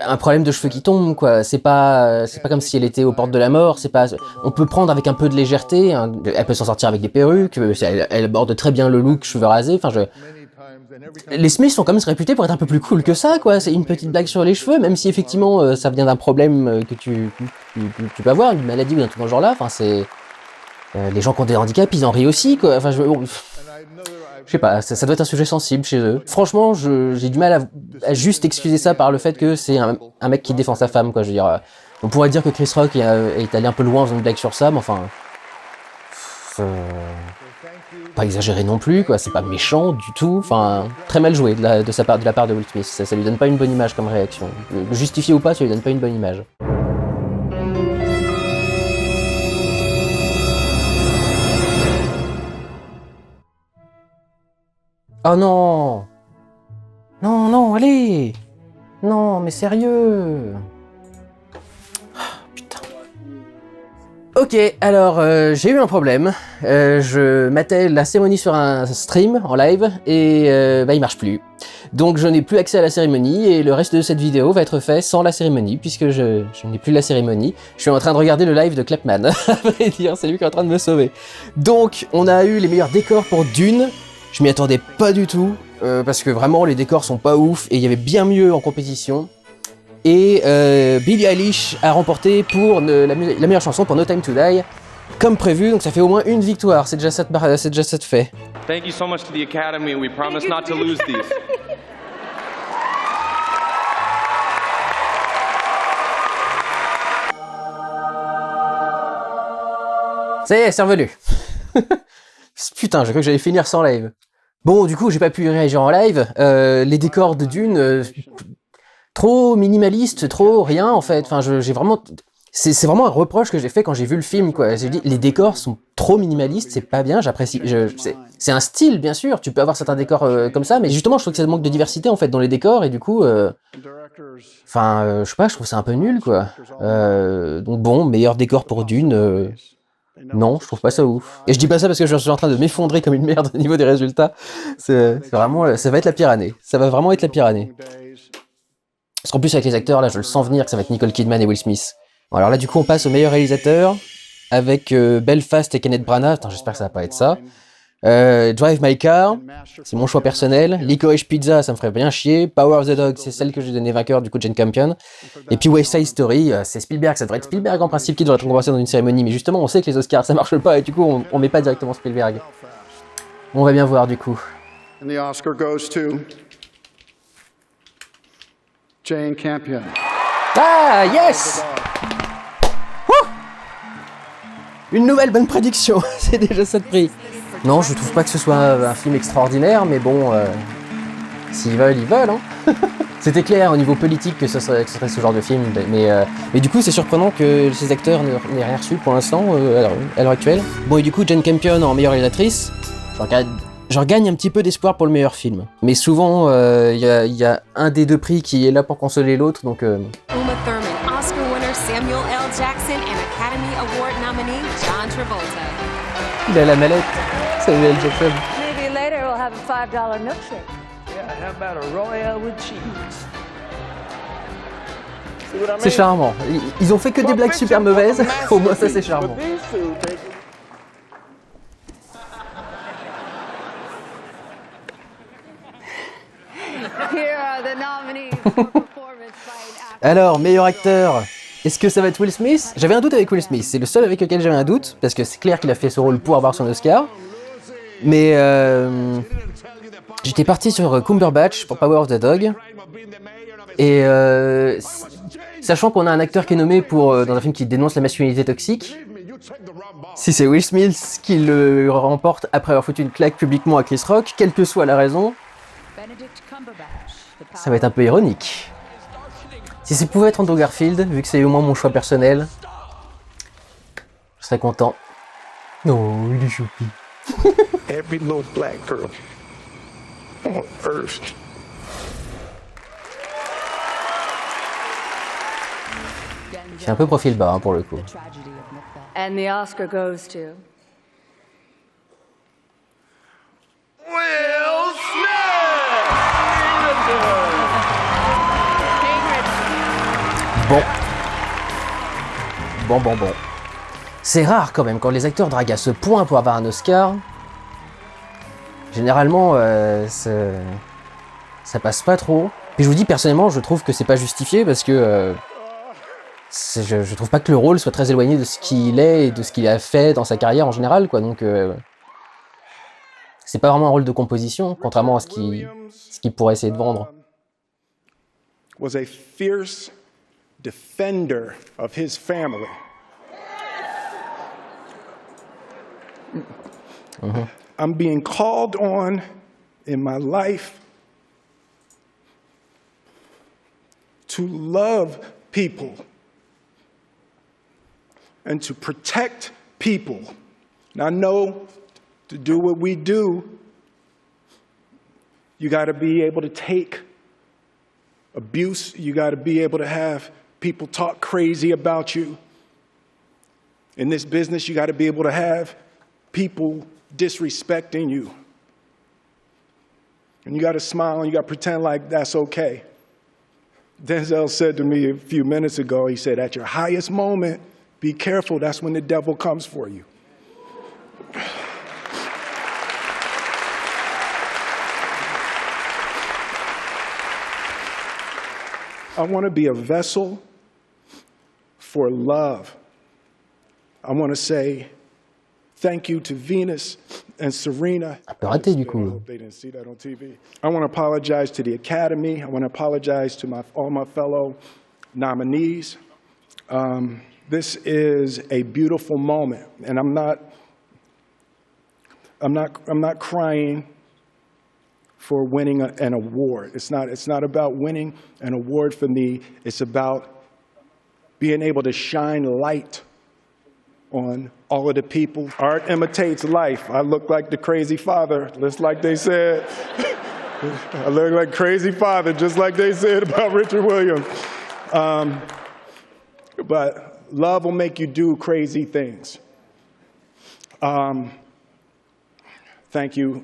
un problème de cheveux qui tombent, quoi. C'est pas comme si elle était aux portes de la mort. On peut prendre avec un peu de légèreté. Hein. Elle peut s'en sortir avec des perruques. Elle aborde très bien le look cheveux rasés. Enfin, les Smiths sont quand même réputés pour être un peu plus cool que ça, quoi. C'est une petite blague sur les cheveux, même si effectivement ça vient d'un problème que tu peux avoir, une maladie ou un truc dans ce genre-là. Enfin, c'est les gens qui ont des handicaps, ils en rient aussi, quoi. Enfin, je sais pas, ça doit être un sujet sensible chez eux. Franchement, j'ai du mal à juste excuser ça par le fait que c'est un mec qui défend sa femme, quoi. Je veux dire, on pourrait dire que Chris Rock est allé un peu loin dans une blague sur ça, mais enfin, pas exagéré non plus, quoi. C'est pas méchant du tout. Enfin, très mal joué de la part de Will Smith. Ça lui donne pas une bonne image comme réaction. Justifié ou pas, ça lui donne pas une bonne image. Oh non! Non, non, allez! Non, mais sérieux! Putain. Ok, alors, j'ai eu un problème. Je matais la cérémonie sur un stream, en live, et il marche plus. Donc je n'ai plus accès à la cérémonie, et le reste de cette vidéo va être fait sans la cérémonie, puisque je n'ai plus la cérémonie. Je suis en train de regarder le live de Clapman, à vrai dire, c'est lui qui est en train de me sauver. Donc, on a eu les meilleurs décors pour Dune. Je m'y attendais pas du tout, parce que vraiment les décors sont pas ouf, et il y avait bien mieux en compétition. Et Billie Eilish a remporté pour la meilleure chanson pour No Time to Die, comme prévu, donc ça fait au moins une victoire, c'est déjà ça de fait. Thank you so much to the Academy, we promise not to lose these. Ça y est, c'est revenu. Putain, j'ai cru que j'allais finir sans live. Bon, du coup, j'ai pas pu réagir en live. Les décors de Dune, trop minimalistes, trop rien, en fait. Enfin, j'ai vraiment... C'est vraiment un reproche que j'ai fait quand j'ai vu le film, quoi. J'ai dit, les décors sont trop minimalistes, c'est pas bien, j'apprécie... C'est un style, bien sûr, tu peux avoir certains décors comme ça, mais justement, je trouve que ça manque de diversité, en fait, dans les décors, et du coup... Enfin, je sais pas, je trouve ça un peu nul, quoi. Donc bon, meilleur décor pour Dune... Non, je trouve pas ça ouf. Et je dis pas ça parce que je suis en train de m'effondrer comme une merde au niveau des résultats. C'est vraiment... Ça va être la pire année. Ça va vraiment être la pire année. Parce qu'en plus, avec les acteurs, là, je le sens venir que ça va être Nicole Kidman et Will Smith. Bon, alors là, du coup, on passe au meilleur réalisateur avec Belfast et Kenneth Branagh. Attends, j'espère que ça va pas être ça. Drive My Car, c'est mon choix personnel. Licorice Pizza, ça me ferait bien chier. Power of the Dog, c'est celle que j'ai donnée vainqueur, du coup Jane Campion. Et puis West Side Story, c'est Spielberg, ça devrait être Spielberg en principe qui devrait être récompensé dans une cérémonie, mais justement on sait que les Oscars ça marche pas et du coup on met pas directement Spielberg. On va bien voir du coup. And the Oscar goes to Jane Campion. Ah yes! Une nouvelle bonne prédiction, c'est déjà ça de prix. Non, je trouve pas que ce soit un film extraordinaire, mais bon, s'ils veulent, ils veulent, hein. C'était clair au niveau politique que ce serait ce genre de film, mais du coup, c'est surprenant que ces acteurs n'aient rien reçu pour l'instant, à l'heure actuelle. Bon, et du coup, Jane Campion en meilleure réalisatrice, j'en gagne un petit peu d'espoir pour le meilleur film. Mais souvent, il y a un des deux prix qui est là pour consoler l'autre, donc... Uma Thurman, Oscar winner Samuel L. Jackson, and Academy Award nominee John Travolta. Il a la mallette, Samuel L. Jackson. Maybe later we'll have a $5 milkshake. Yeah, how about a Royale with cheese? C'est charmant. Ils ont fait que des blagues super mauvaises, au moins ça c'est charmant. Alors, meilleur acteur, est-ce que ça va être Will Smith? J'avais un doute avec Will Smith, c'est le seul avec lequel j'avais un doute, parce que c'est clair qu'il a fait ce rôle pour avoir son Oscar. Mais j'étais parti sur Cumberbatch pour Power of the Dog. Et sachant qu'on a un acteur qui est nommé pour dans un film qui dénonce la masculinité toxique, si c'est Will Smith qui le remporte après avoir foutu une claque publiquement à Chris Rock, quelle que soit la raison, ça va être un peu ironique. Si ça pouvait être Andrew Garfield, vu que c'est au moins mon choix personnel, je serais content. Non, il est choupi. Every little black girl on earth. C'est un peu profil bas hein, pour le coup. And the Oscar goes to Will Smith! Bon. C'est rare quand même, quand les acteurs draguent à ce point pour avoir un Oscar. Généralement, ça passe pas trop. Puis je vous dis, personnellement, je trouve que c'est pas justifié parce que je trouve pas que le rôle soit très éloigné de ce qu'il est et de ce qu'il a fait dans sa carrière en général, quoi. Donc, c'est pas vraiment un rôle de composition, contrairement à ce qu'il pourrait essayer de vendre. Was a fierce defender of his family. I'm being called on in my life to love people and to protect people. And I know to do what we do, you got to be able to take abuse. You got to be able to have people talk crazy about you. In this business, you got to be able to have people disrespecting you. And you got to smile and you got to pretend like that's okay. Denzel said to me a few minutes ago, he said, at your highest moment, be careful, that's when the devil comes for you. I want to be a vessel for love. I want to say thank you to Venus and Serena. Un peu raté du coup. They didn't see that on TV. I want to apologize to the Academy. I want to apologize to all my fellow nominees. This is a beautiful moment, and I'm not crying for winning an award. It's not about winning an award for me. It's about being able to shine light on all of the people. Art imitates life. I look like the crazy father, just like they said. I look like crazy father, just like they said about Richard Williams. But love will make you do crazy things. Thank you.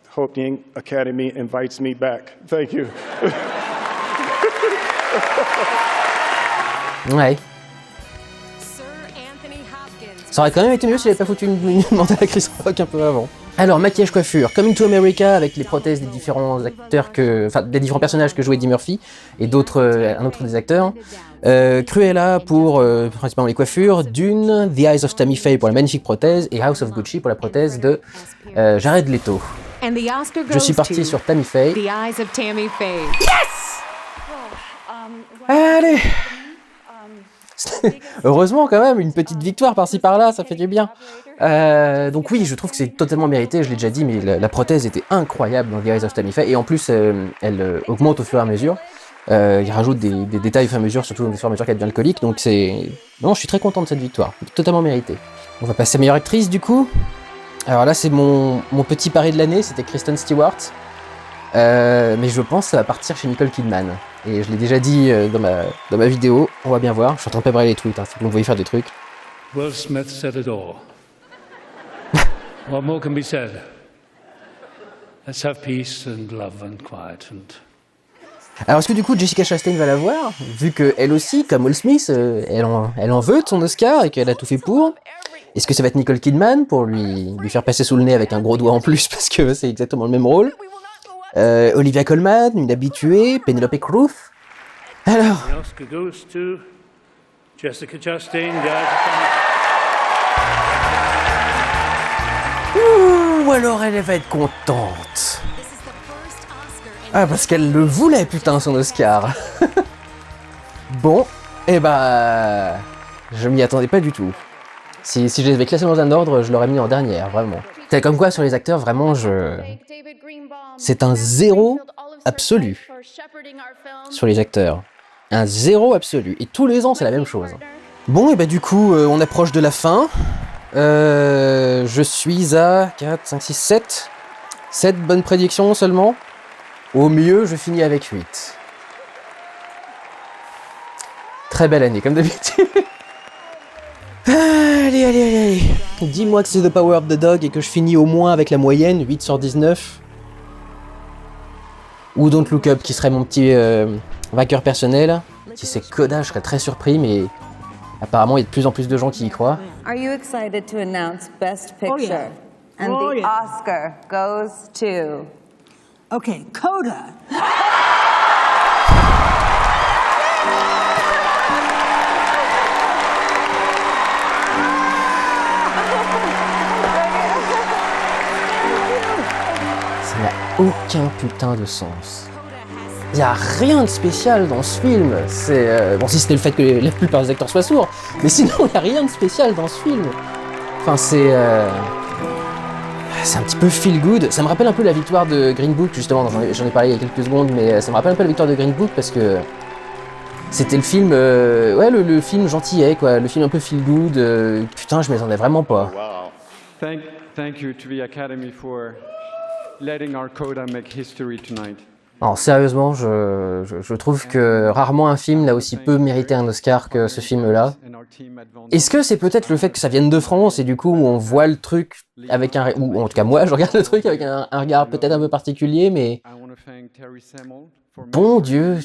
Hope the Academy invites me back. Thank you. Ouais. Ça aurait quand même été mieux s'il avait pas foutu une demande à Chris Rock un peu avant. Alors, maquillage, coiffure, Coming to America avec les prothèses des différents acteurs des différents personnages que jouait Eddie Murphy et un autre des acteurs. Cruella pour principalement les coiffures, Dune, The Eyes of Tammy Faye pour la magnifique prothèse et House of Gucci pour la prothèse de Jared Leto. Je suis parti sur Tammy Faye. Yes! Allez! Heureusement quand même, une petite victoire par-ci par-là, ça fait du bien. Donc oui, je trouve que c'est totalement mérité, je l'ai déjà dit, mais la prothèse était incroyable dans The Eyes of Tammy Faye, et en plus elle augmente au fur et à mesure. Il rajoute des détails au fur et à mesure, surtout au fur et à mesure qu'elle devient alcoolique, donc c'est... Non, je suis très content de cette victoire, totalement mérité. On va passer à meilleure actrice du coup. Alors là c'est mon petit pari de l'année, c'était Kristen Stewart. Mais je pense que ça va partir chez Nicole Kidman. Et je l'ai déjà dit dans ma vidéo, on va bien voir. Je suis en train de préparer les tweets, si vous me voyez faire des trucs. Will Smith said it all. What more can be said? Let's have peace and love and quiet and... Alors est-ce que du coup Jessica Chastain va la voir, vu qu'elle aussi, comme Will Smith, elle en veut de son Oscar et qu'elle a tout fait pour? Est-ce que ça va être Nicole Kidman pour lui faire passer sous le nez avec un gros doigt en plus parce que c'est exactement le même rôle? Olivia Colman, une habituée, Penelope Cruz. Alors... The Oscar goes to Jessica Chastain, Ouh, alors elle va être contente. Ah, parce qu'elle le voulait, putain, son Oscar. Bon, eh bah... je m'y attendais pas du tout. Si je les avais classés dans un ordre, je l'aurais mis en dernière, vraiment. C'est comme quoi, sur les acteurs, vraiment, c'est un 0 absolu. Sur les acteurs. Un 0 absolu. Et tous les ans, c'est la même chose. Bon, et bah du coup, on approche de la fin. Je suis à 4, 5, 6, 7. 7 bonnes prédictions seulement. Au mieux, je finis avec 8. Très belle année, comme d'habitude. Allez. Dis-moi que c'est The Power of the Dog et que je finis au moins avec la moyenne, 8 sur 19. Ou Don't Look Up, qui serait mon petit vainqueur personnel. Si c'est Coda, je serais très surpris, mais apparemment, il y a de plus en plus de gens qui y croient. Are you excited to announce Best Picture? Oh, yeah. And Oh, the yeah. Oscar goes to... Okay, Coda. Ça n'a aucun putain de sens. Il n'y a rien de spécial dans ce film. C'est bon, si c'était le fait que la plupart des acteurs soient sourds, mais sinon il n'y a rien de spécial dans ce film. Enfin, c'est un petit peu feel good. Ça me rappelle un peu la victoire de Green Book, justement. J'en ai parlé il y a quelques secondes, mais ça me rappelle un peu la victoire de Green Book parce que c'était le film, ouais, le film gentillet, quoi, le film un peu feel good. Putain, je m'y attendais vraiment pas. Thank you to the Academy for letting our Coda make history tonight. Non, sérieusement, je trouve que rarement un film n'a aussi peu mérité un Oscar que ce film-là. Est-ce que c'est peut-être le fait que ça vienne de France et du coup on voit le truc avec un... ou en tout cas moi je regarde le truc avec un regard peut-être un peu particulier, mais... Bon Dieu,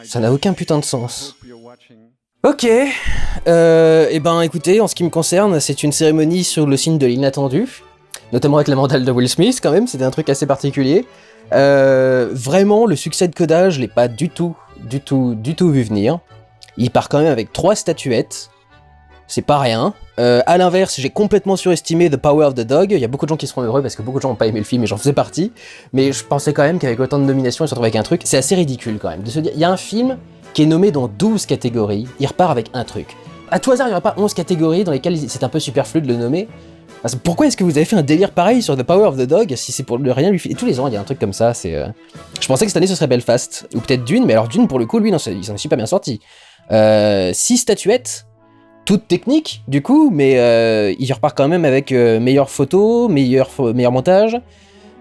ça n'a aucun putain de sens. Ok, et ben écoutez, en ce qui me concerne, c'est une cérémonie sur le signe de l'inattendu. Notamment avec la mandale de Will Smith, quand même, c'était un truc assez particulier. Vraiment, le succès de Coda, je l'ai pas du tout vu venir. Il part quand même avec 3 statuettes, c'est pas rien. À l'inverse, j'ai complètement surestimé The Power of the Dog. Il y a beaucoup de gens qui seront heureux parce que beaucoup de gens n'ont pas aimé le film et j'en faisais partie. Mais je pensais quand même qu'avec autant de nominations, il se retrouve avec un truc. C'est assez ridicule quand même de se dire, il y a un film qui est nommé dans 12 catégories, il repart avec un truc. À tout hasard, il n'y aurait pas 11 catégories dans lesquelles c'est un peu superflu de le nommer. Pourquoi est-ce que vous avez fait un délire pareil sur The Power of the Dog si c'est pour ne rien lui filer? Et tous les ans il y a un truc comme ça, c'est... Je pensais que cette année ce serait Belfast, ou peut-être Dune, mais alors Dune pour le coup, lui, il s'en est super bien sorti. 6 statuettes, toutes techniques du coup, mais il repart quand même avec meilleure photo, meilleur montage,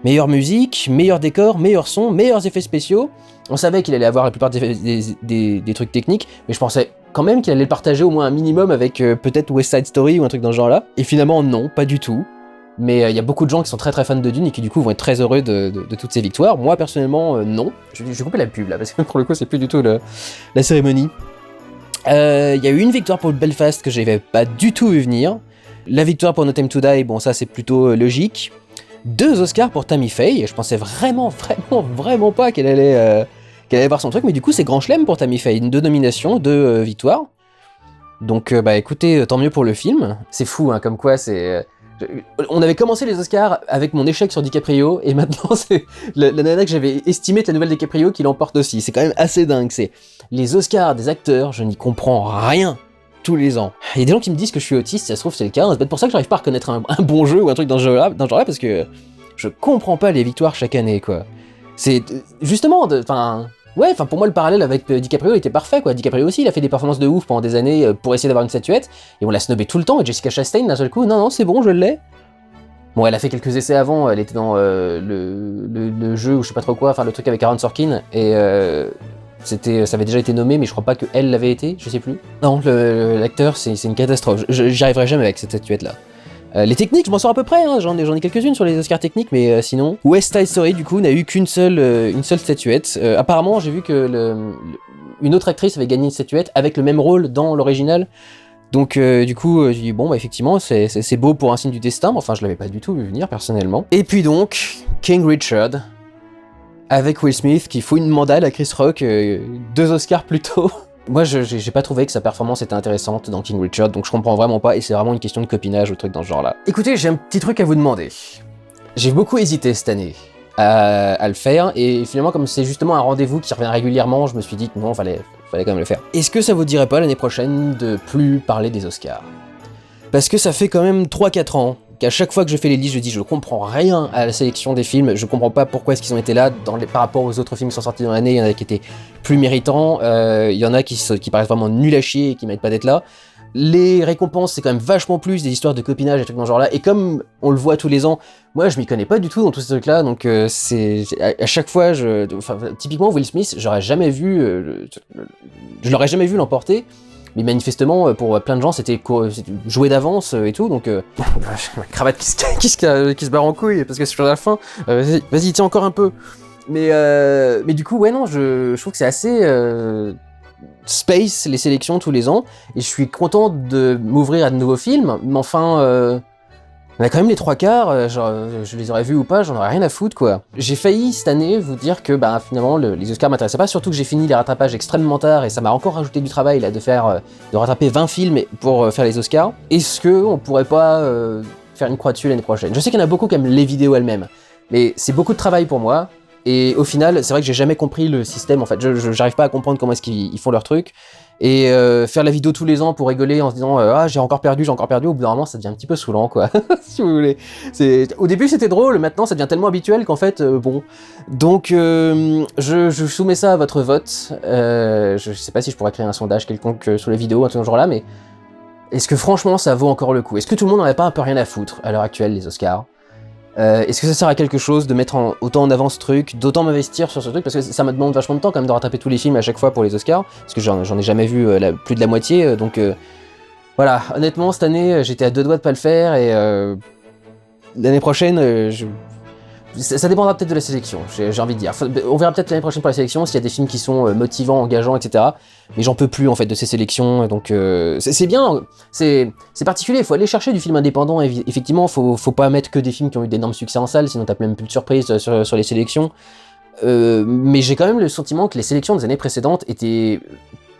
meilleure musique, meilleur décor, meilleur son, meilleurs effets spéciaux. On savait qu'il allait avoir la plupart des trucs techniques, mais je pensais quand même qu'il allait le partager au moins un minimum avec peut-être West Side Story ou un truc dans ce genre-là. Et finalement, non, pas du tout. Mais il y a beaucoup de gens qui sont très très fans de Dune et qui du coup vont être très heureux de toutes ces victoires. Moi, personnellement, non. Je vais couper la pub là, parce que pour le coup, c'est plus du tout la cérémonie. Il y a eu une victoire pour Belfast que j'avais pas du tout vu venir. La victoire pour No Time to Die, bon ça c'est plutôt logique. 2 Oscars pour Tammy Faye, je pensais vraiment pas qu'elle allait voir son truc, mais du coup c'est grand chelem pour Tammy Faye, 2 nominations, 2 victoires. Donc bah écoutez, tant mieux pour le film. C'est fou, hein, comme quoi c'est... On avait commencé les Oscars avec mon échec sur DiCaprio, et maintenant c'est la nana que j'avais estimé être la nouvelle DiCaprio qui l'emporte aussi. C'est quand même assez dingue, c'est... Les Oscars des acteurs, je n'y comprends rien tous les ans. Il y a des gens qui me disent que je suis autiste, ça se trouve c'est le cas, c'est peut-être pour ça que j'arrive pas à reconnaître un bon jeu ou un truc dans ce genre-là, parce que je comprends pas les victoires chaque année, quoi. C'est... Justement, ouais, pour moi le parallèle avec DiCaprio était parfait, quoi. DiCaprio aussi, il a fait des performances de ouf pendant des années pour essayer d'avoir une statuette, et on l'a snobé tout le temps, et Jessica Chastain, d'un seul coup, non, c'est bon, je l'ai. Bon, elle a fait quelques essais avant, elle était dans le jeu, ou je sais pas trop quoi, enfin le truc avec Aaron Sorkin, et ça avait déjà été nommé, mais je crois pas qu'elle l'avait été, je sais plus. Non, l'acteur, c'est une catastrophe, j'y arriverai jamais avec cette statuette-là. Les techniques, je m'en sors à peu près, hein. J'en ai quelques-unes sur les Oscars techniques, mais sinon... West Side Story, du coup, n'a eu qu'une seule statuette. Apparemment, j'ai vu que une autre actrice avait gagné une statuette avec le même rôle dans l'original. Donc, du coup, j'ai dit, bon, bah, effectivement, c'est beau pour un signe du destin, mais enfin, je l'avais pas du tout vu venir, personnellement. Et puis donc, King Richard, avec Will Smith, qui fout une mandale à Chris Rock 2 Oscars plus tôt. Moi, j'ai pas trouvé que sa performance était intéressante dans King Richard, donc je comprends vraiment pas, et c'est vraiment une question de copinage ou truc dans ce genre-là. Écoutez, j'ai un petit truc à vous demander. J'ai beaucoup hésité cette année à le faire, et finalement, comme c'est justement un rendez-vous qui revient régulièrement, je me suis dit que non, fallait quand même le faire. Est-ce que ça vous dirait pas l'année prochaine de plus parler des Oscars? Parce que ça fait quand même 3-4 ans qu'à chaque fois que je fais les listes, je dis je comprends rien à la sélection des films, je comprends pas pourquoi est-ce qu'ils ont été là par rapport aux autres films qui sont sortis dans l'année. Il y en a qui étaient plus méritants, il y en a qui paraissent vraiment nuls à chier et qui méritent pas d'être là. Les récompenses, c'est quand même vachement plus des histoires de copinage et trucs dans ce genre-là, et comme on le voit tous les ans, moi je m'y connais pas du tout dans tous ces trucs-là, donc c'est à chaque fois, typiquement Will Smith, je l'aurais jamais vu l'emporter. Mais manifestement, pour plein de gens, c'était joué d'avance et tout, donc... ma cravate qui se barre en couille, parce que c'est sur la fin. Vas-y, tiens encore un peu. Mais du coup, ouais, non, je trouve que c'est assez space, les sélections tous les ans, et je suis content de m'ouvrir à de nouveaux films, mais enfin, on a quand même les 3/4, je les aurais vus ou pas, j'en aurais rien à foutre, quoi. J'ai failli, cette année, vous dire que, bah, finalement, les Oscars m'intéressaient pas, surtout que j'ai fini les rattrapages extrêmement tard, et ça m'a encore rajouté du travail, là, de rattraper 20 films pour faire les Oscars. Est-ce qu'on pourrait pas faire une croix dessus l'année prochaine? Je sais qu'il y en a beaucoup qui aiment les vidéos elles-mêmes, mais c'est beaucoup de travail pour moi, et au final, c'est vrai que j'ai jamais compris le système, en fait. J'arrive pas à comprendre comment est-ce qu'ils font leur truc. Et faire la vidéo tous les ans pour rigoler en se disant ah j'ai encore perdu, au bout d'un moment ça devient un petit peu saoulant, quoi. Si vous voulez. Au début c'était drôle, maintenant ça devient tellement habituel qu'en fait bon. Donc je soumets ça à votre vote. Je sais pas si je pourrais créer un sondage quelconque sur les vidéos, un truc genre là, mais est-ce que franchement ça vaut encore le coup? Est-ce que tout le monde n'aurait pas un peu rien à foutre à l'heure actuelle les Oscars? Est-ce que ça sert à quelque chose de mettre autant en avant ce truc, d'autant m'investir sur ce truc, parce que ça me demande vachement de temps quand même de rattraper tous les films à chaque fois pour les Oscars, parce que j'en ai jamais vu plus de la moitié, donc voilà, honnêtement cette année j'étais à 2 doigts de pas le faire, et l'année prochaine ça dépendra peut-être de la sélection, j'ai envie de dire. On verra peut-être l'année prochaine pour la sélection s'il y a des films qui sont motivants, engageants, etc. Mais j'en peux plus en fait de ces sélections, donc c'est bien, c'est particulier, il faut aller chercher du film indépendant, effectivement, faut pas mettre que des films qui ont eu d'énormes succès en salle, sinon t'as même plus de surprises sur les sélections. Mais j'ai quand même le sentiment que les sélections des années précédentes étaient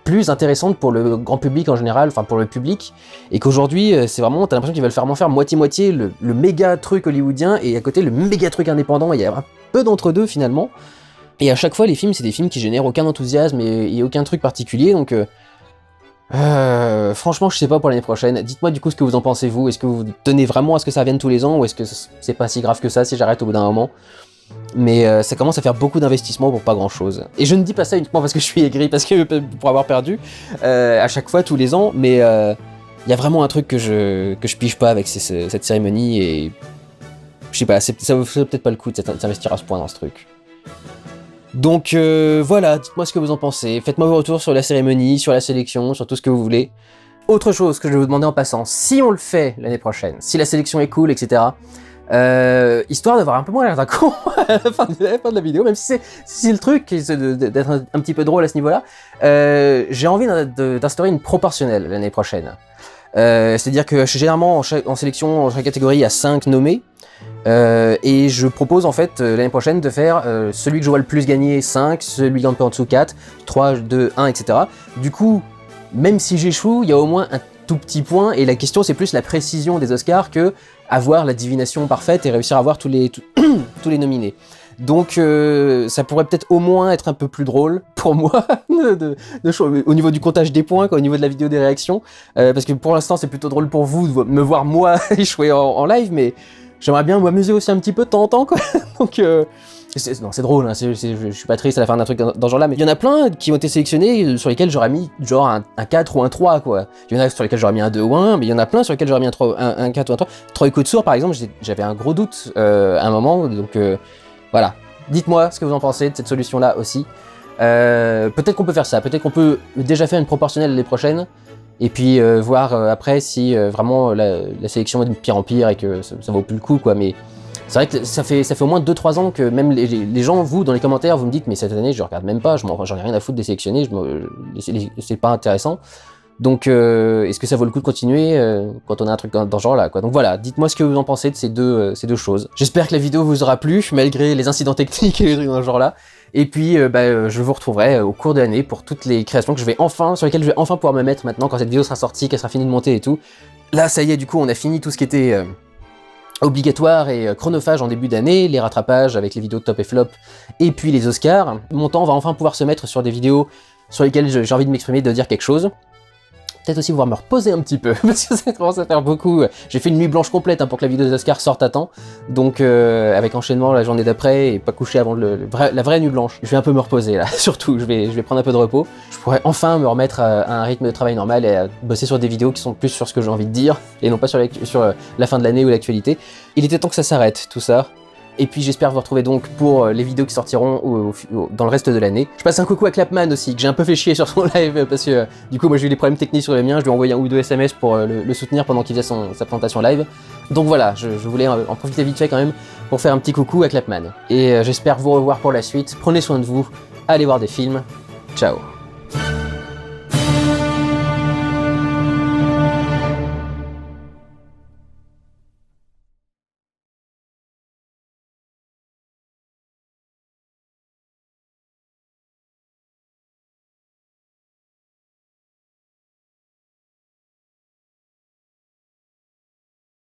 plus intéressantes pour le grand public en général, enfin pour le public, et qu'aujourd'hui c'est vraiment, t'as l'impression qu'ils veulent faire moitié-moitié le méga truc hollywoodien et à côté le méga truc indépendant, il y a un peu d'entre-deux finalement, et à chaque fois les films c'est des films qui génèrent aucun enthousiasme et aucun truc particulier, donc franchement je sais pas pour l'année prochaine, dites-moi du coup ce que vous en pensez vous, est-ce que vous tenez vraiment à ce que ça revienne tous les ans, ou est-ce que c'est pas si grave que ça si j'arrête au bout d'un moment? Mais ça commence à faire beaucoup d'investissements pour pas grand chose. Et je ne dis pas ça uniquement parce que je suis aigri, parce que pour avoir perdu à chaque fois, tous les ans, mais il y a vraiment un truc que je pige pas avec cette cérémonie, et je sais pas, ça vaut peut-être pas le coup de s'investir à ce point dans ce truc. Donc voilà, dites-moi ce que vous en pensez, faites-moi vos retours sur la cérémonie, sur la sélection, sur tout ce que vous voulez. Autre chose que je vais vous demander en passant, si on le fait l'année prochaine, si la sélection est cool, etc., histoire d'avoir un peu moins l'air d'un con à la fin de la vidéo, même si c'est le truc, c'est d'être un petit peu drôle à ce niveau-là, j'ai envie d'instaurer une proportionnelle l'année prochaine. C'est-à-dire que généralement en sélection, en chaque catégorie, il y a 5 nommés, et je propose en fait l'année prochaine de faire celui que je vois le plus gagner 5, celui un peu en dessous 4, 3, 2, 1, etc. Du coup, même si j'échoue, il y a au moins un tout petit point, et la question c'est plus la précision des Oscars que avoir la divination parfaite et réussir à avoir tous les nominés. Donc ça pourrait peut-être au moins être un peu plus drôle pour moi au niveau du comptage des points, au niveau de la vidéo des réactions, parce que pour l'instant c'est plutôt drôle pour vous de me voir moi échouer en live, mais j'aimerais bien m'amuser aussi un petit peu de temps en temps, quoi. Donc non, c'est drôle, hein, je suis pas triste à la fin d'un truc dans ce genre là, mais il y en a plein qui ont été sélectionnés sur lesquels j'aurais mis genre un 4 ou un 3, quoi. Il y en a sur lesquels j'aurais mis un 2 ou un 1, mais il y en a plein sur lesquels j'aurais mis un 4 ou un 3. Troy Kotsur par exemple, j'avais un gros doute à un moment, donc voilà. Dites-moi ce que vous en pensez de cette solution-là aussi. Peut-être qu'on peut faire ça, peut-être qu'on peut déjà faire une proportionnelle l'année prochaine, et puis voir après si vraiment la sélection est de pire en pire et que ça vaut plus le coup, quoi. Mais c'est vrai que ça fait au moins 2-3 ans que même les gens, vous, dans les commentaires, vous me dites mais cette année je regarde même pas, j'en ai rien à foutre des sélectionnés, c'est pas intéressant. Donc est-ce que ça vaut le coup de continuer quand on a un truc dans ce genre là, quoi. Donc voilà, dites-moi ce que vous en pensez de ces deux choses. J'espère que la vidéo vous aura plu, malgré les incidents techniques et les trucs dans ce genre là. Et puis je vous retrouverai au cours de l'année pour toutes les créations sur lesquelles je vais enfin pouvoir me mettre maintenant quand cette vidéo sera sortie, qu'elle sera finie de monter et tout. Là ça y est, du coup on a fini tout ce qui était obligatoire et chronophage en début d'année, les rattrapages avec les vidéos de top et flop, et puis les Oscars. Mon temps va enfin pouvoir se mettre sur des vidéos sur lesquelles j'ai envie de m'exprimer, de dire quelque chose. Peut-être aussi pouvoir me reposer un petit peu, parce que ça commence à faire beaucoup. J'ai fait une nuit blanche complète pour que la vidéo des Oscars sorte à temps, donc avec enchaînement la journée d'après, et pas coucher avant la vraie nuit blanche. Je vais un peu me reposer là, surtout, je vais prendre un peu de repos. Je pourrais enfin me remettre à un rythme de travail normal et à bosser sur des vidéos qui sont plus sur ce que j'ai envie de dire, et non pas sur la fin de l'année ou l'actualité. Il était temps que ça s'arrête, tout ça. Et puis j'espère vous retrouver donc pour les vidéos qui sortiront dans le reste de l'année. Je passe un coucou à Clapman aussi, que j'ai un peu fait chier sur son live parce que du coup moi j'ai eu des problèmes techniques sur le mien, je lui ai envoyé un ou deux SMS pour le soutenir pendant qu'il faisait sa présentation live. Donc voilà, je voulais en profiter vite fait quand même pour faire un petit coucou à Clapman. Et j'espère vous revoir pour la suite. Prenez soin de vous, allez voir des films. Ciao.